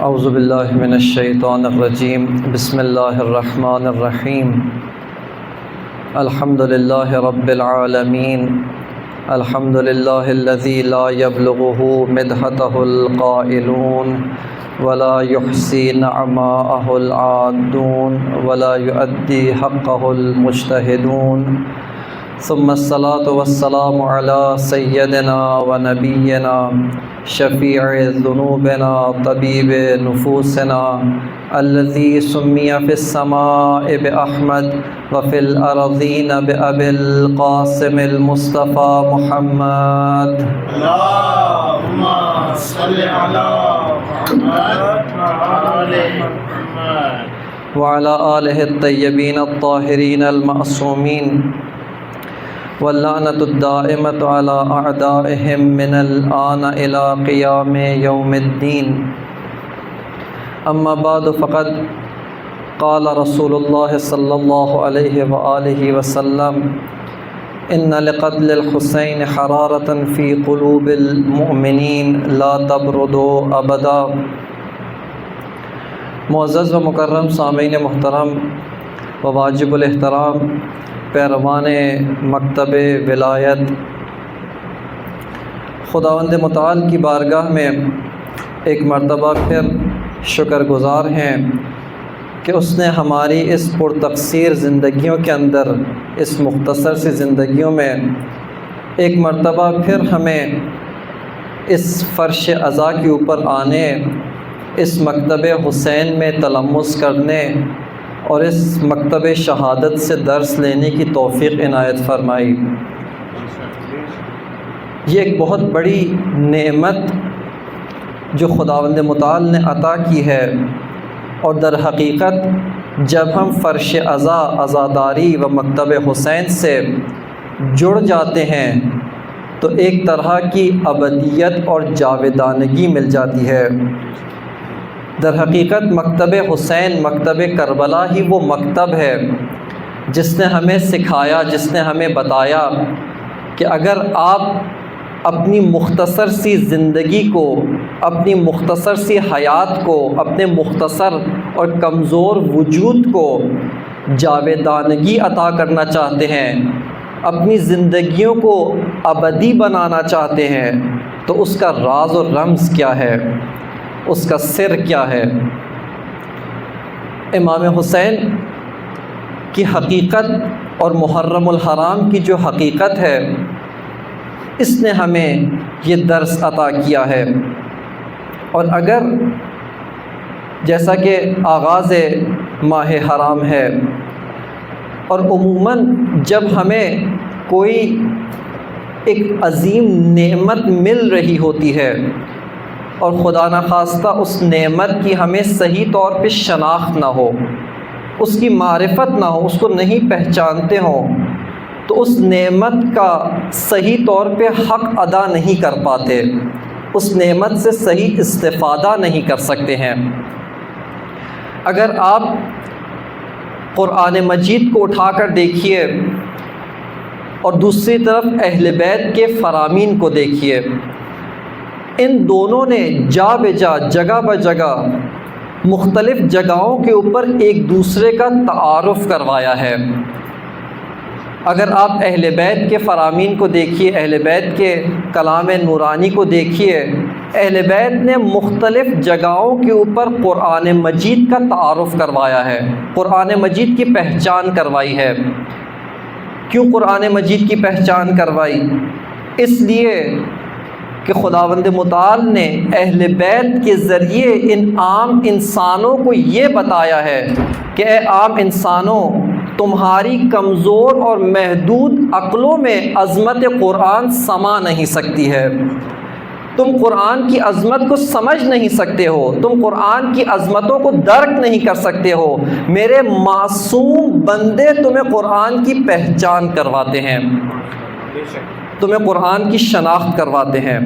اعوذ باللہ من الشیطان الرجیم بسم اللہ الرحمن الرحیم الحمد للہ رب العالمین الحمد للہ الذی لا یبلغہ مدحتہ القائلون ولا یحصی نعماءہ العادون ولا یؤدی حقہ المجتہدون ثم الصلاة والسلام علی سیدنا و نبینا شفیع ذنوبنا طبیب نفوسنا الذي سمی فی السماء بأحمد وفی الارضین بأبی القاسم المصطفى محمد اللهم صل على محمد وعلى محمد وعلى آلہ الطیبین الطاہرین المعصومین واللعنۃ الدائمۃ علی اعدائہم من الآن الی قیام یوم الدین اما بعد فقد قال رسول اللہ صلی اللہ علیہ وآلہ وسلم ان لقتل الحسین حرارۃ فی قلوب المؤمنین لا تبردوا ابدا۔ معزز و مکرم سامعین محترم و واجب الاحترام پیروان مکتب ولایت، خداوند متعال کی بارگاہ میں ایک مرتبہ پھر شکر گزار ہیں کہ اس نے ہماری اس پرتقصیر زندگیوں کے اندر، اس مختصر سی زندگیوں میں ایک مرتبہ پھر ہمیں اس فرش عزا کے اوپر آنے، اس مکتب حسین میں تلمس کرنے اور اس مکتب شہادت سے درس لینے کی توفیق عنایت فرمائی۔ یہ ایک بہت بڑی نعمت جو خداوند متعال نے عطا کی ہے، اور در حقیقت جب ہم فرش عزا، عزاداری و مکتب حسین سے جڑ جاتے ہیں تو ایک طرح کی ابدیت اور جاودانگی مل جاتی ہے۔ در حقیقت مکتب حسین، مکتب کربلا ہی وہ مکتب ہے جس نے ہمیں سکھایا، جس نے ہمیں بتایا کہ اگر آپ اپنی مختصر سی زندگی کو، اپنی مختصر سی حیات کو، اپنے مختصر اور کمزور وجود کو جاودانگی عطا کرنا چاہتے ہیں، اپنی زندگیوں کو ابدی بنانا چاہتے ہیں، تو اس کا راز اور رمز کیا ہے، اس کا سر کیا ہے؟ امام حسین کی حقیقت اور محرم الحرام کی جو حقیقت ہے، اس نے ہمیں یہ درس عطا کیا ہے۔ اور اگر جیسا کہ آغاز ماہ حرام ہے، اور عموماً جب ہمیں کوئی ایک عظیم نعمت مل رہی ہوتی ہے اور خدا نخواستہ اس نعمت کی ہمیں صحیح طور پہ شناخت نہ ہو، اس کی معرفت نہ ہو، اس کو نہیں پہچانتے ہوں، تو اس نعمت کا صحیح طور پہ حق ادا نہیں کر پاتے، اس نعمت سے صحیح استفادہ نہیں کر سکتے ہیں۔ اگر آپ قرآن مجید کو اٹھا کر دیکھیے اور دوسری طرف اہل بیت کے فرامین کو دیکھیے، ان دونوں نے جا بجا، جگہ بجگہ، مختلف جگہوں کے اوپر ایک دوسرے کا تعارف کروایا ہے۔ اگر آپ اہل بیت کے فرامین کو دیکھیے، اہل بیت کے کلام نورانی کو دیکھیے، اہل بیت نے مختلف جگہوں کے اوپر قرآن مجید کا تعارف کروایا ہے، قرآن مجید کی پہچان کروائی ہے۔ کیوں قرآن مجید کی پہچان کروائی؟ اس لیے کہ خداوند متعال نے اہل بیت کے ذریعے ان عام انسانوں کو یہ بتایا ہے کہ اے عام انسانوں، تمہاری کمزور اور محدود عقلوں میں عظمت قرآن سما نہیں سکتی ہے، تم قرآن کی عظمت کو سمجھ نہیں سکتے ہو، تم قرآن کی عظمتوں کو درک نہیں کر سکتے ہو، میرے معصوم بندے تمہیں قرآن کی پہچان کرواتے ہیں، تمہیں قرآن کی شناخت کرواتے ہیں۔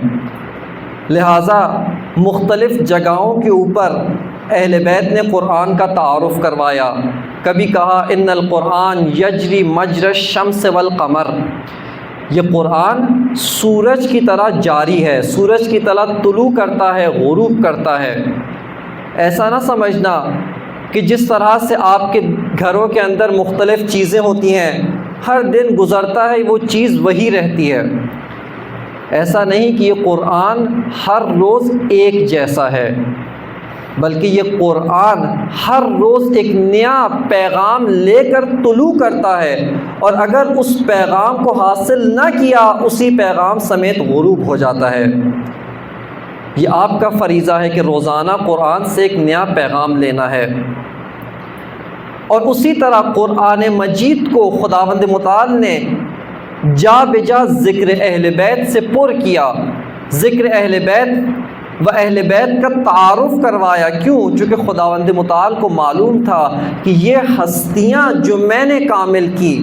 لہٰذا مختلف جگہوں کے اوپر اہل بیت نے قرآن کا تعارف کروایا۔ کبھی کہا ان القرآن یجری مجری الشمس والقمر، یہ قرآن سورج کی طرح جاری ہے، سورج کی طرح طلوع کرتا ہے، غروب کرتا ہے۔ ایسا نہ سمجھنا کہ جس طرح سے آپ کے گھروں کے اندر مختلف چیزیں ہوتی ہیں، ہر دن گزرتا ہے وہ چیز وہی رہتی ہے، ایسا نہیں کہ یہ قرآن ہر روز ایک جیسا ہے، بلکہ یہ قرآن ہر روز ایک نیا پیغام لے کر طلوع کرتا ہے، اور اگر اس پیغام کو حاصل نہ کیا اسی پیغام سمیت غروب ہو جاتا ہے۔ یہ آپ کا فریضہ ہے کہ روزانہ قرآن سے ایک نیا پیغام لینا ہے۔ اور اسی طرح قرآن مجید کو خداوند متعال نے جا بجا ذکر اہل بیت سے پر کیا، ذکر اہل بیت و اہل بیت کا تعارف کروایا۔ کیوں؟ چونکہ خداوند متعال کو معلوم تھا کہ یہ ہستیاں جو میں نے کامل کی،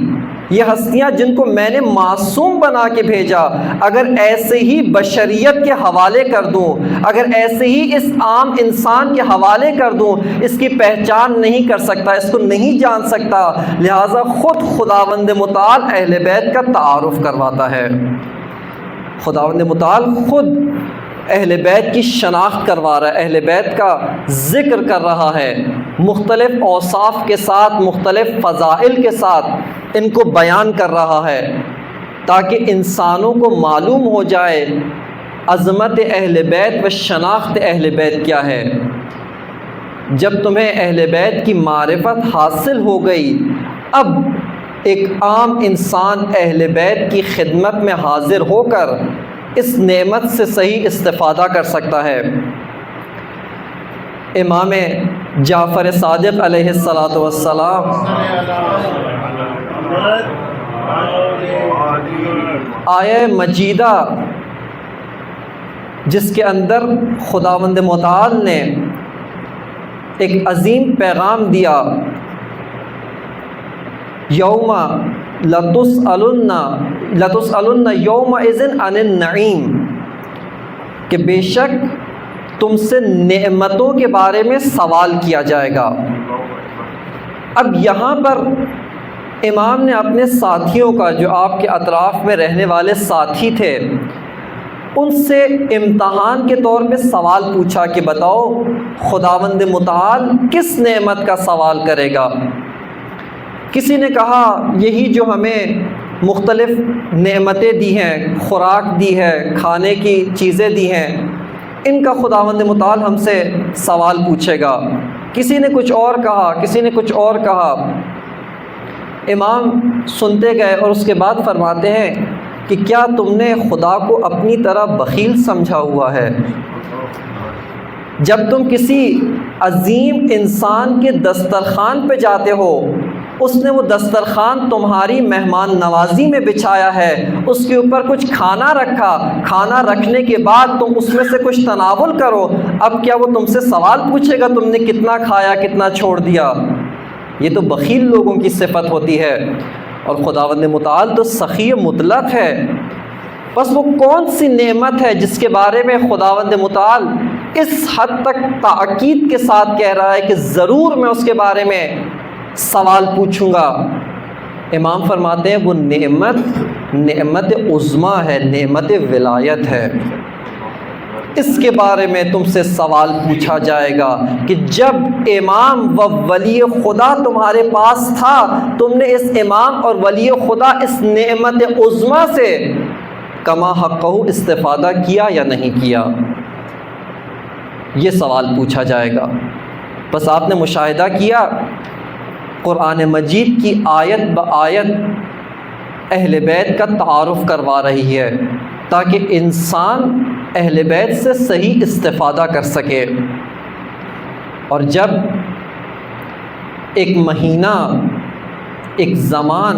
یہ ہستیاں جن کو میں نے معصوم بنا کے بھیجا، اگر ایسے ہی بشریت کے حوالے کر دوں، اگر ایسے ہی اس عام انسان کے حوالے کر دوں، اس کی پہچان نہیں کر سکتا، اس کو نہیں جان سکتا، لہٰذا خود خداوند متعال اہل بیت کا تعارف کرواتا ہے۔ خداوند متعال خود اہل بیت کی شناخت کروا رہا ہے، اہل بیت کا ذکر کر رہا ہے، مختلف اوصاف کے ساتھ، مختلف فضائل کے ساتھ ان کو بیان کر رہا ہے، تاکہ انسانوں کو معلوم ہو جائے عظمت اہل بیت و شناخت اہل بیت کیا ہے۔ جب تمہیں اہل بیت کی معرفت حاصل ہو گئی، اب ایک عام انسان اہل بیت کی خدمت میں حاضر ہو کر اس نعمت سے صحیح استفادہ کر سکتا ہے۔ امام جعفر صادق علیہ السلام آیہ مجیدہ جس کے اندر خداوند متعال نے ایک عظیم پیغام دیا، یوم لتسألن یومئذ عن النعیم، کہ بے شک تم سے نعمتوں کے بارے میں سوال کیا جائے گا۔ اب یہاں پر امام نے اپنے ساتھیوں کا، جو آپ کے اطراف میں رہنے والے ساتھی تھے، ان سے امتحان کے طور پہ سوال پوچھا کہ بتاؤ خداوند متعال کس نعمت کا سوال کرے گا؟ کسی نے کہا یہی جو ہمیں مختلف نعمتیں دی ہیں، خوراک دی ہے، کھانے کی چیزیں دی ہیں، ان کا خداوند متعال ہم سے سوال پوچھے گا۔ کسی نے کچھ اور کہا، کسی نے کچھ اور کہا۔ امام سنتے گئے اور اس کے بعد فرماتے ہیں کہ کیا تم نے خدا کو اپنی طرح بخیل سمجھا ہوا ہے؟ جب تم کسی عظیم انسان کے دسترخوان پہ جاتے ہو، اس نے وہ دسترخوان تمہاری مہمان نوازی میں بچھایا ہے، اس کے اوپر کچھ کھانا رکھا، کھانا رکھنے کے بعد تم اس میں سے کچھ تناول کرو، اب کیا وہ تم سے سوال پوچھے گا تم نے کتنا کھایا، کتنا چھوڑ دیا؟ یہ تو بخیل لوگوں کی صفت ہوتی ہے، اور خداوند متعال تو سخی مطلق ہے۔ بس وہ کون سی نعمت ہے جس کے بارے میں خداوند متعال اس حد تک تاکید کے ساتھ کہہ رہا ہے کہ ضرور میں اس کے بارے میں سوال پوچھوں گا؟ امام فرماتے ہیں وہ نعمت عظمیٰ ہے، نعمت ولایت ہے۔ اس کے بارے میں تم سے سوال پوچھا جائے گا کہ جب امام و ولی خدا تمہارے پاس تھا، تم نے اس امام اور ولی خدا اس نعمت عظمیٰ سے کما حقہ استفادہ کیا یا نہیں کیا؟ یہ سوال پوچھا جائے گا۔ بس آپ نے مشاہدہ کیا قرآن مجید کی آیت بآیت اہل بیت کا تعارف کروا رہی ہے، تاکہ انسان اہل بیت سے صحیح استفادہ کر سکے۔ اور جب ایک مہینہ، ایک زمان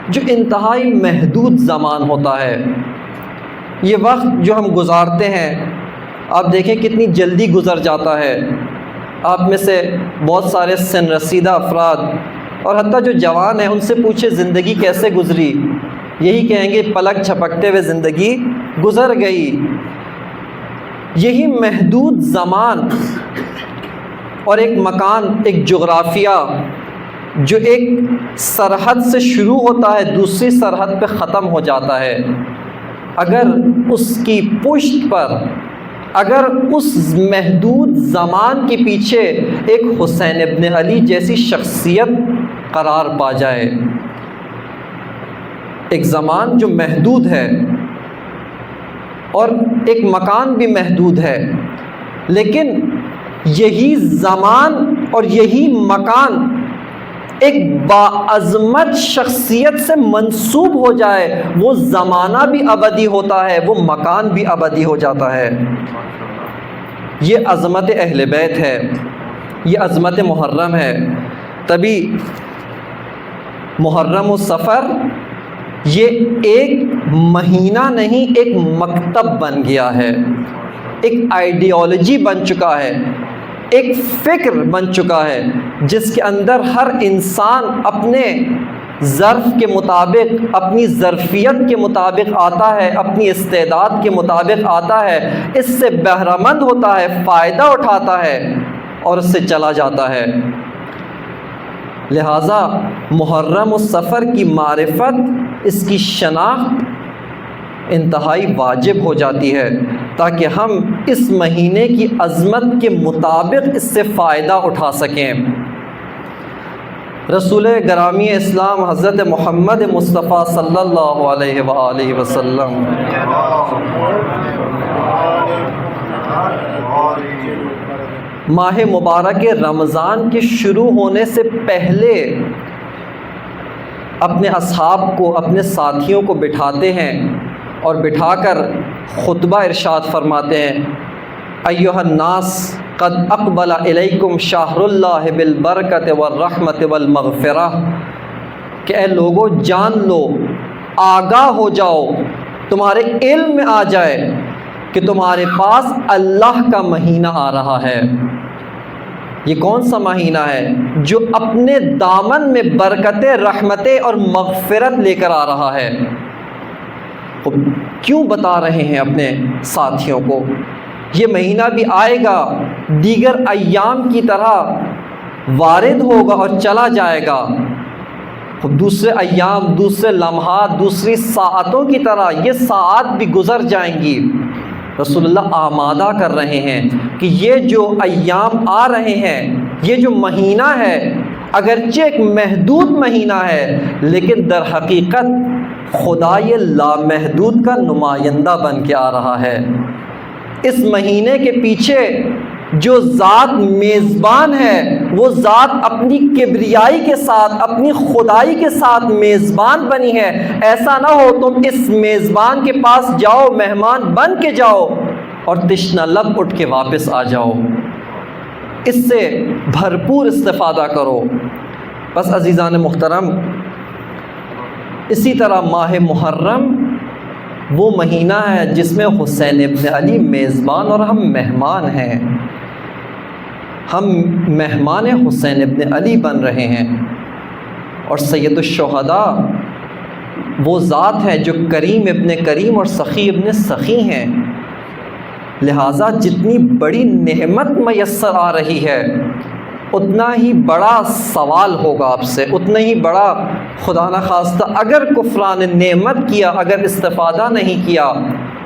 جو انتہائی محدود زمان ہوتا ہے، یہ وقت جو ہم گزارتے ہیں، آپ دیکھیں کتنی جلدی گزر جاتا ہے۔ آپ میں سے بہت سارے سن رسیدہ افراد اور حتیٰ جو جوان ہیں ان سے پوچھے زندگی کیسے گزری، یہی کہیں گے پلک جھپکتے ہوئے زندگی گزر گئی۔ یہی محدود زمان اور ایک مکان، ایک جغرافیہ جو ایک سرحد سے شروع ہوتا ہے دوسری سرحد پہ ختم ہو جاتا ہے، اگر اس کی پشت پر اگر اس محدود زمان کے پیچھے ایک حسین ابن علی جیسی شخصیت قرار پا جائے، ایک زمان جو محدود ہے اور ایک مکان بھی محدود ہے، لیکن یہی زمان اور یہی مکان ایک باعظمت شخصیت سے منسوب ہو جائے، وہ زمانہ بھی ابدی ہوتا ہے، وہ مکان بھی ابدی ہو جاتا ہے۔ یہ عظمت اہل بیت ہے، یہ عظمت محرم ہے۔ تبھی محرم و صفر یہ ایک مہینہ نہیں، ایک مکتب بن گیا ہے، ایک آئیڈیالوجی بن چکا ہے، ایک فکر بن چکا ہے، جس کے اندر ہر انسان اپنے ظرف کے مطابق، اپنی ظرفیت کے مطابق آتا ہے، اپنی استعداد کے مطابق آتا ہے، اس سے بہرہ مند ہوتا ہے، فائدہ اٹھاتا ہے اور اس سے چلا جاتا ہے۔ لہٰذا محرم الصفر کی معرفت، اس کی شناخت انتہائی واجب ہو جاتی ہے، تاکہ ہم اس مہینے کی عظمت کے مطابق اس سے فائدہ اٹھا سکیں۔ رسول گرامی اسلام حضرت محمد مصطفیٰ صلی اللہ علیہ وآلہ وسلم ماہ مبارک رمضان کے شروع ہونے سے پہلے اپنے اصحاب کو، اپنے ساتھیوں کو بٹھاتے ہیں اور بٹھا کر خطبہ ارشاد فرماتے ہیں، ایھا الناس قد اقبل الیکم شہر اللہ بالبرکۃ والرحمۃ والمغفرہ، کہ اے لوگو جان لو، آگاہ ہو جاؤ، تمہارے علم میں آ جائے کہ تمہارے پاس اللہ کا مہینہ آ رہا ہے۔ یہ کون سا مہینہ ہے؟ جو اپنے دامن میں برکتیں، رحمتیں اور مغفرت لے کر آ رہا ہے۔ کیوں بتا رہے ہیں اپنے ساتھیوں کو؟ یہ مہینہ بھی آئے گا، دیگر ایام کی طرح وارد ہوگا اور چلا جائے گا، دوسرے ایام، دوسرے لمحات، دوسری ساعتوں کی طرح یہ ساعت بھی گزر جائیں گی۔ رسول اللہ آمادہ کر رہے ہیں کہ یہ جو ایام آ رہے ہیں، یہ جو مہینہ ہے، اگرچہ ایک محدود مہینہ ہے، لیکن در حقیقت خدا یہ لامحدود کا نمائندہ بن کے آ رہا ہے۔ اس مہینے کے پیچھے جو ذات میزبان ہے، وہ ذات اپنی کبریائی کے ساتھ، اپنی خدائی کے ساتھ میزبان بنی ہے۔ ایسا نہ ہو تم اس میزبان کے پاس جاؤ، مہمان بن کے جاؤ اور تشنہ لب اٹھ کے واپس آ جاؤ۔ اس سے بھرپور استفادہ کرو۔ بس عزیزان محترم، اسی طرح ماہ محرم وہ مہینہ ہے جس میں حسین ابن علی میزبان اور ہم مہمان ہیں۔ ہم مہمان حسین ابن علی بن رہے ہیں، اور سید الشہداء وہ ذات ہے جو کریم ابن کریم اور سخی ابن سخی ہیں۔ لہٰذا جتنی بڑی نعمت میسر آ رہی ہے، اتنا ہی بڑا سوال ہوگا آپ سے، اتنا ہی بڑا خدا نخواستہ اگر کفران نعمت کیا، اگر استفادہ نہیں کیا،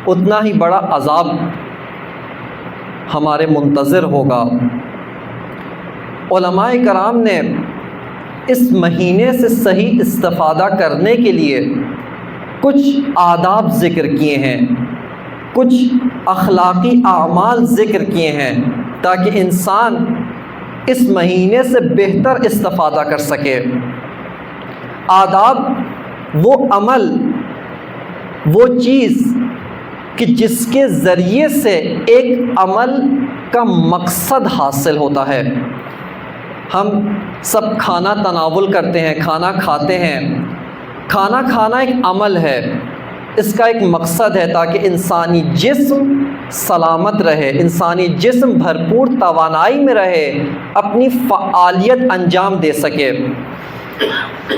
اتنا ہی بڑا عذاب ہمارے منتظر ہوگا۔ علماء کرام نے اس مہینے سے صحیح استفادہ کرنے کے لیے کچھ آداب ذکر کیے ہیں، کچھ اخلاقی اعمال ذکر کیے ہیں، تاکہ انسان اس مہینے سے بہتر استفادہ کر سکے۔ آداب وہ عمل، وہ چیز کہ جس کے ذریعے سے ایک عمل کا مقصد حاصل ہوتا ہے۔ ہم سب کھانا تناول کرتے ہیں، کھانا کھاتے ہیں۔ کھانا کھانا ایک عمل ہے، اس کا ایک مقصد ہے تاکہ انسانی جسم سلامت رہے، انسانی جسم بھرپور توانائی میں رہے، اپنی فعالیت انجام دے سکے۔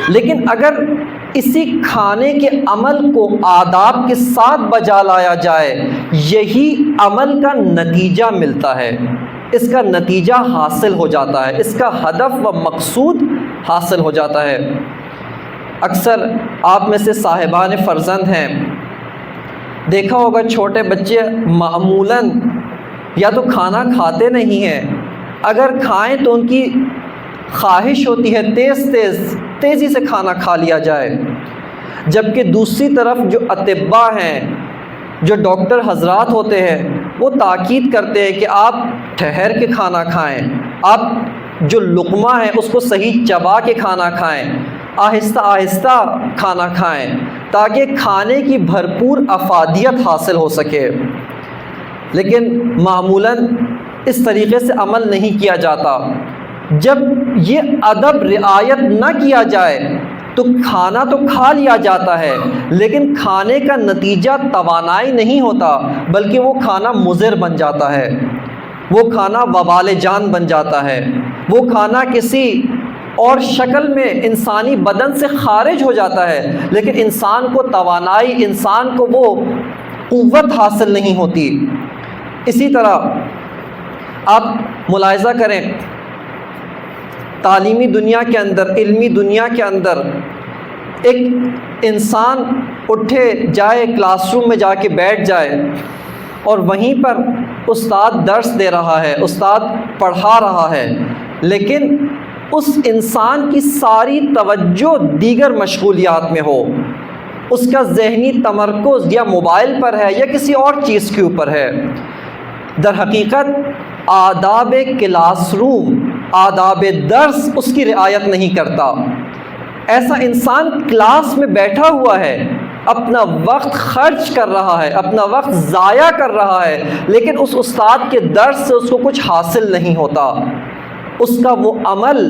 لیکن اگر اسی کھانے کے عمل کو آداب کے ساتھ بجا لایا جائے، یہی عمل کا نتیجہ ملتا ہے، اس کا نتیجہ حاصل ہو جاتا ہے، اس کا ہدف و مقصود حاصل ہو جاتا ہے۔ اکثر آپ میں سے صاحبان فرزند ہیں، دیکھا ہوگا چھوٹے بچے معمولاً یا تو کھانا کھاتے نہیں ہیں، اگر کھائیں تو ان کی خواہش ہوتی ہے تیزی سے کھانا کھا لیا جائے، جبکہ دوسری طرف جو اطباء ہیں، جو ڈاکٹر حضرات ہوتے ہیں، وہ تاکید کرتے ہیں کہ آپ ٹھہر کے کھانا کھائیں، آپ جو لقمہ ہے اس کو صحیح چبا کے کھانا کھائیں، آہستہ آہستہ کھانا کھائیں، تاکہ کھانے کی بھرپور افادیت حاصل ہو سکے۔ لیکن معمولاً اس طریقے سے عمل نہیں کیا جاتا۔ جب یہ ادب رعایت نہ کیا جائے تو کھانا تو کھا لیا جاتا ہے، لیکن کھانے کا نتیجہ توانائی نہیں ہوتا، بلکہ وہ کھانا مضر بن جاتا ہے، وہ کھانا وبال جان بن جاتا ہے، وہ کھانا کسی اور شکل میں انسانی بدن سے خارج ہو جاتا ہے، لیکن انسان کو توانائی، انسان کو وہ قوت حاصل نہیں ہوتی۔ اسی طرح آپ ملاحظہ کریں، تعلیمی دنیا کے اندر، علمی دنیا کے اندر، ایک انسان اٹھے جائے، کلاس روم میں جا کے بیٹھ جائے اور وہیں پر استاد درس دے رہا ہے، استاد پڑھا رہا ہے، لیکن اس انسان کی ساری توجہ دیگر مشغولیات میں ہو، اس کا ذہنی تمرکز یا موبائل پر ہے یا کسی اور چیز کے اوپر ہے۔ در حقیقت آداب کلاس روم، آداب درس اس کی رعایت نہیں کرتا۔ ایسا انسان کلاس میں بیٹھا ہوا ہے، اپنا وقت خرچ کر رہا ہے، اپنا وقت ضائع کر رہا ہے، لیکن اس استاد کے درس سے اس کو کچھ حاصل نہیں ہوتا، اس کا وہ عمل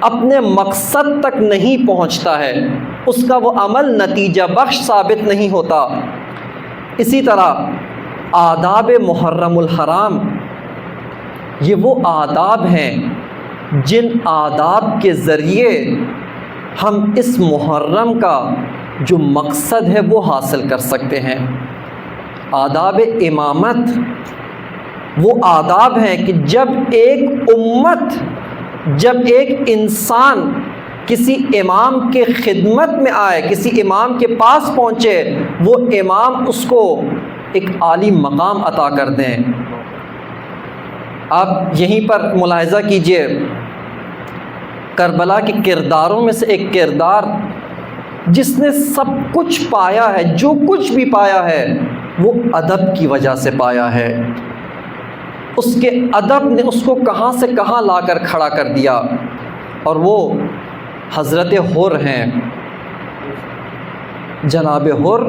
اپنے مقصد تک نہیں پہنچتا ہے، اس کا وہ عمل نتیجہ بخش ثابت نہیں ہوتا۔ اسی طرح آداب محرم الحرام، یہ وہ آداب ہیں جن آداب کے ذریعے ہم اس محرم کا جو مقصد ہے وہ حاصل کر سکتے ہیں۔ آداب امامت وہ آداب ہیں کہ جب ایک امت، جب ایک انسان کسی امام کے خدمت میں آئے، کسی امام کے پاس پہنچے، وہ امام اس کو ایک عالی مقام عطا کر دیں۔ آپ یہیں پر ملاحظہ کیجئے، کربلا کے کرداروں میں سے ایک کردار جس نے سب کچھ پایا ہے، جو کچھ بھی پایا ہے وہ ادب کی وجہ سے پایا ہے۔ اس کے ادب نے اس کو کہاں سے کہاں لا کر کھڑا کر دیا، اور وہ حضرت حر ہیں، جناب حر۔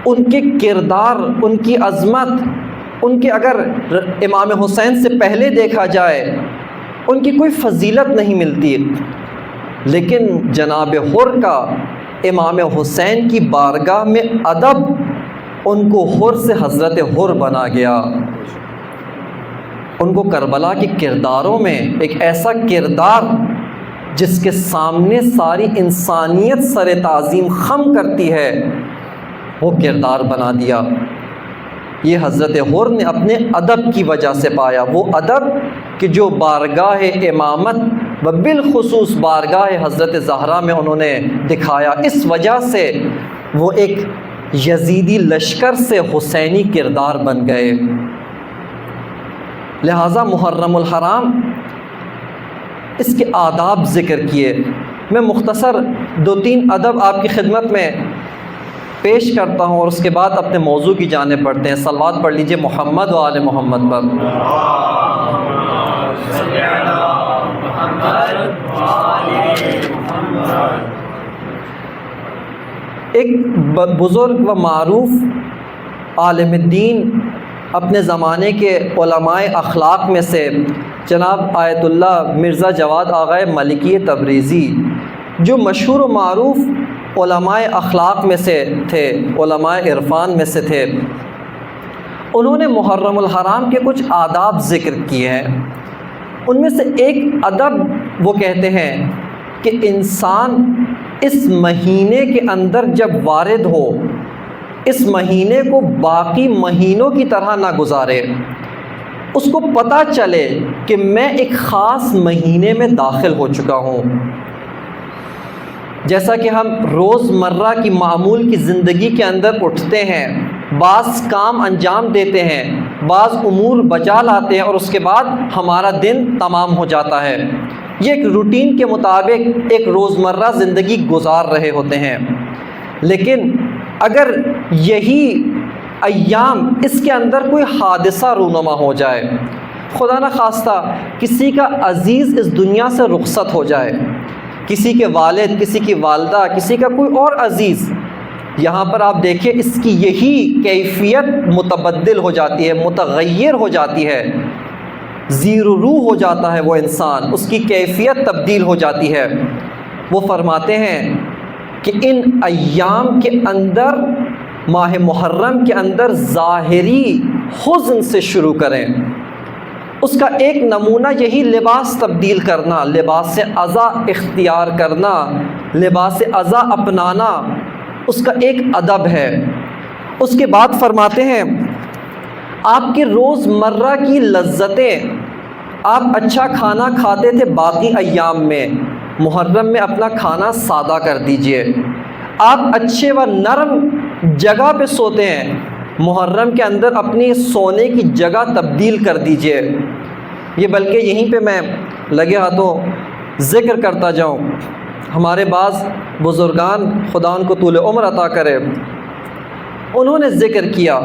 ان کے کردار، ان کی عظمت، ان کے اگر امام حسین سے پہلے دیکھا جائے ان کی کوئی فضیلت نہیں ملتی، لیکن جناب حر کا امام حسین کی بارگاہ میں ادب ان کو حر سے حضرت حر بنا گیا۔ ان کو کربلا کے کرداروں میں ایک ایسا کردار جس کے سامنے ساری انسانیت سر تعظیم خم کرتی ہے، وہ کردار بنا دیا۔ یہ حضرت حر نے اپنے ادب کی وجہ سے پایا، وہ ادب کہ جو بارگاہ امامت و بالخصوص بارگاہ حضرت زہرا میں انہوں نے دکھایا۔ اس وجہ سے وہ ایک یزیدی لشکر سے حسینی کردار بن گئے۔ لہٰذا محرم الحرام، اس کے آداب ذکر کیے۔ میں مختصر 2-3 ادب آپ کی خدمت میں پیش کرتا ہوں اور اس کے بعد اپنے موضوع کی جانب بڑھتے ہیں۔ صلوات پڑھ لیجئے محمد و آل محمد پر۔ ایک بزرگ و معروف عالم دین، اپنے زمانے کے علماء اخلاق میں سے جناب آیت اللہ مرزا جواد آغا ملکی تبریزی، جو مشہور و معروف علماء اخلاق میں سے تھے، علماء عرفان میں سے تھے، انہوں نے محرم الحرام کے کچھ آداب ذکر کیے ہیں۔ ان میں سے ایک ادب وہ کہتے ہیں کہ انسان اس مہینے کے اندر جب وارد ہو، اس مہینے کو باقی مہینوں کی طرح نہ گزارے، اس کو پتہ چلے کہ میں ایک خاص مہینے میں داخل ہو چکا ہوں۔ جیسا کہ ہم روز مرہ کی معمول کی زندگی کے اندر اٹھتے ہیں، بعض کام انجام دیتے ہیں، بعض امور بجا لاتے ہیں اور اس کے بعد ہمارا دن تمام ہو جاتا ہے۔ یہ ایک روٹین کے مطابق ایک روزمرہ زندگی گزار رہے ہوتے ہیں، لیکن اگر یہی ایام اس کے اندر کوئی حادثہ رونما ہو جائے، خدا نہ خواستہ کسی کا عزیز اس دنیا سے رخصت ہو جائے، کسی کے والد، کسی کی والدہ، کسی کا کوئی اور عزیز، یہاں پر آپ دیکھیں اس کی یہی کیفیت متبدل ہو جاتی ہے، متغیر ہو جاتی ہے، زیر روح ہو جاتا ہے وہ انسان، اس کی کیفیت تبدیل ہو جاتی ہے۔ وہ فرماتے ہیں کہ ان ایام کے اندر، ماہ محرم کے اندر ظاہری حزن سے شروع کریں۔ اس کا ایک نمونہ یہی لباس تبدیل کرنا، لباس عزا اختیار کرنا، لباس عزا اپنانا، اس کا ایک ادب ہے۔ اس کے بعد فرماتے ہیں آپ کے روزمرہ کی لذتیں، آپ اچھا کھانا کھاتے تھے باقی ایام میں، محرم میں اپنا کھانا سادہ کر دیجئے۔ آپ اچھے و نرم جگہ پہ سوتے ہیں، محرم کے اندر اپنی سونے کی جگہ تبدیل کر دیجئے۔ یہ بلکہ یہیں پہ میں لگے ہاتھوں ذکر کرتا جاؤں، ہمارے بعض بزرگان، خدا ان کو طول عمر عطا کرے، انہوں نے ذکر کیا،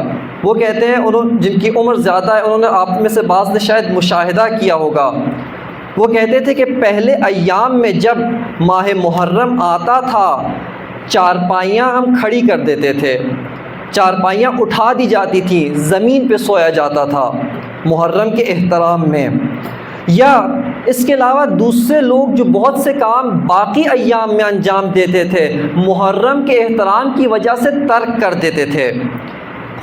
وہ کہتے ہیں، جن کی عمر زیادہ ہے، انہوں نے آپ میں سے بعض نے شاید مشاہدہ کیا ہوگا، وہ کہتے تھے کہ پہلے ایام میں جب ماہ محرم آتا تھا، چارپائیاں ہم کھڑی کر دیتے تھے، چارپائیاں اٹھا دی جاتی تھیں، زمین پہ سویا جاتا تھا محرم کے احترام میں۔ یا اس کے علاوہ دوسرے لوگ جو بہت سے کام باقی ایام میں انجام دیتے تھے، محرم کے احترام کی وجہ سے ترک کر دیتے تھے۔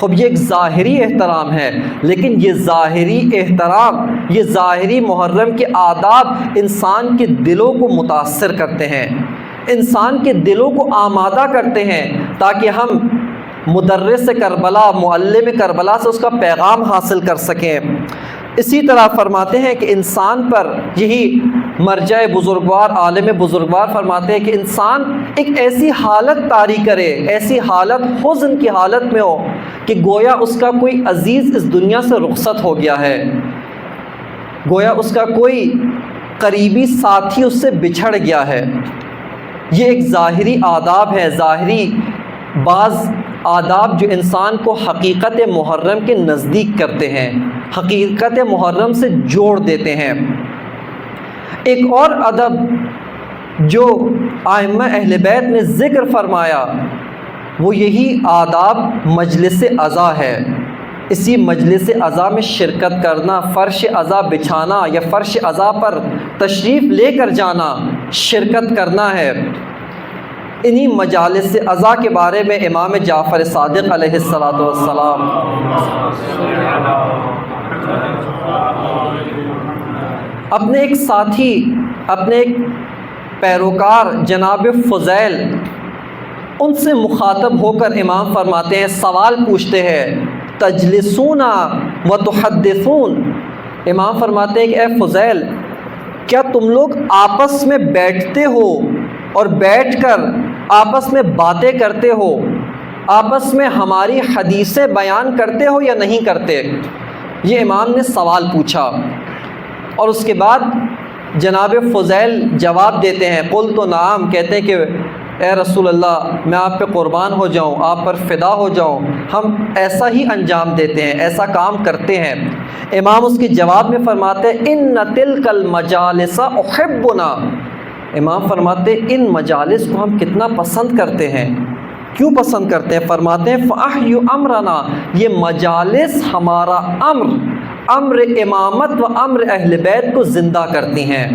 خب یہ ایک ظاہری احترام ہے، لیکن یہ ظاہری احترام، یہ ظاہری محرم کے آداب انسان کے دلوں کو متاثر کرتے ہیں، انسان کے دلوں کو آمادہ کرتے ہیں، تاکہ ہم مدرس کربلا، معلم کربلا سے اس کا پیغام حاصل کر سکیں۔ اسی طرح فرماتے ہیں کہ انسان پر، یہی مرجع بزرگوار، عالم بزرگوار فرماتے ہیں کہ انسان ایک ایسی حالت طاری کرے، ایسی حالت حزن کی حالت میں ہو کہ گویا اس کا کوئی عزیز اس دنیا سے رخصت ہو گیا ہے، گویا اس کا کوئی قریبی ساتھی اس سے بچھڑ گیا ہے۔ یہ ایک ظاہری آداب ہے، ظاہری بعض آداب جو انسان کو حقیقت محرم کے نزدیک کرتے ہیں، حقیقت محرم سے جوڑ دیتے ہیں۔ ایک اور ادب جو ائمہ اہل بیت نے ذکر فرمایا، وہ یہی آداب مجلس عزا ہے۔ اسی مجلس عزا میں شرکت کرنا، فرش عزا بچھانا یا فرش عزا پر تشریف لے کر جانا، شرکت کرنا ہے۔ انہی مجالس عزا کے بارے میں امام جعفر صادق علیہ السلام اپنے ایک ساتھی، اپنے ایک پیروکار جناب فضیل، ان سے مخاطب ہو کر امام فرماتے ہیں، سوال پوچھتے ہیں، تجلسون و تحدثون، امام فرماتے ہیں کہ اے فضیل، کیا تم لوگ آپس میں بیٹھتے ہو اور بیٹھ کر آپس میں باتیں کرتے ہو، آپس میں ہماری حدیثیں بیان کرتے ہو یا نہیں کرتے؟ یہ امام نے سوال پوچھا، اور اس کے بعد جناب فضیل جواب دیتے ہیں، قلت نعم، کہتے ہیں کہ اے رسول اللہ، میں آپ پہ قربان ہو جاؤں، آپ پر فدا ہو جاؤں، ہم ایسا ہی انجام دیتے ہیں، ایسا کام کرتے ہیں۔ امام اس کے جواب میں فرماتے ہیں، ان تلک المجالس احبنا، امام فرماتے ہیں ان مجالس کو ہم کتنا پسند کرتے ہیں۔ کیوں پسند کرتے ہیں؟ فرماتے ہیں فاحی امرنا، یہ مجالس ہمارا امر امامت و امر اہل بیت کو زندہ کرتی ہیں،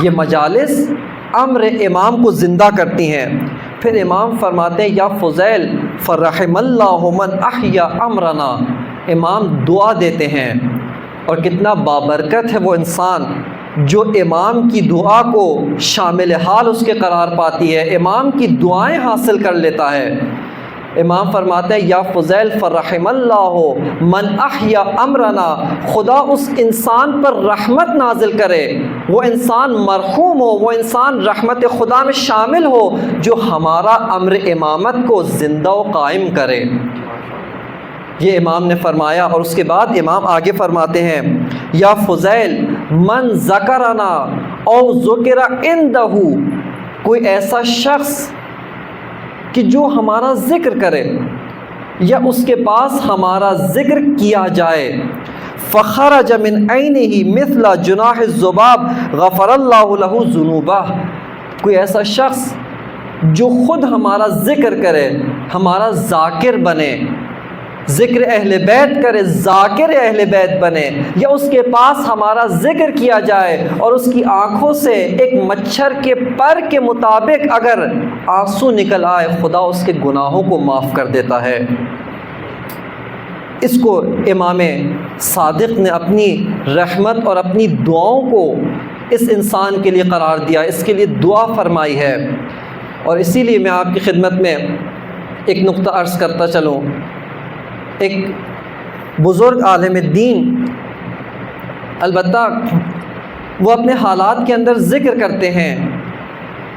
یہ مجالس امر امام کو زندہ کرتی ہیں۔ پھر امام فرماتے ہیں یا فضیل فرحم اللہ من احیا امرنا، امام دعا دیتے ہیں، اور کتنا بابرکت ہے وہ انسان جو امام کی دعا کو شامل حال اس کے قرار پاتی ہے، امام کی دعائیں حاصل کر لیتا ہے۔ امام فرماتے ہیں یا فضیل فرحم اللہ من احیا امرنا، خدا اس انسان پر رحمت نازل کرے، وہ انسان مرحوم ہو، وہ انسان رحمت خدا میں شامل ہو جو ہمارا امر امامت کو زندہ و قائم کرے۔ یہ امام نے فرمایا، اور اس کے بعد امام آگے فرماتے ہیں یا فضیل من ذکرنا او ذکر عندہ، کوئی ایسا شخص کہ جو ہمارا ذکر کرے یا اس کے پاس ہمارا ذکر کیا جائے، فخرج من عینہ مثل جناح الذباب غفر اللہ لہ ذنوبہ، کوئی ایسا شخص جو خود ہمارا ذکر کرے، ہمارا ذاکر بنے، ذکر اہل بیت کرے، ذاکر اہل بیت بنے، یا اس کے پاس ہمارا ذکر کیا جائے اور اس کی آنکھوں سے ایک مچھر کے پر کے مطابق اگر آنسو نکل آئے، خدا اس کے گناہوں کو معاف کر دیتا ہے۔ اس کو امام صادق نے اپنی رحمت اور اپنی دعاؤں کو اس انسان کے لیے قرار دیا، اس کے لیے دعا فرمائی ہے۔ اور اسی لیے میں آپ کی خدمت میں ایک نقطہ عرض کرتا چلوں۔ ایک بزرگ عالم دین، البتہ وہ اپنے حالات کے اندر ذکر کرتے ہیں،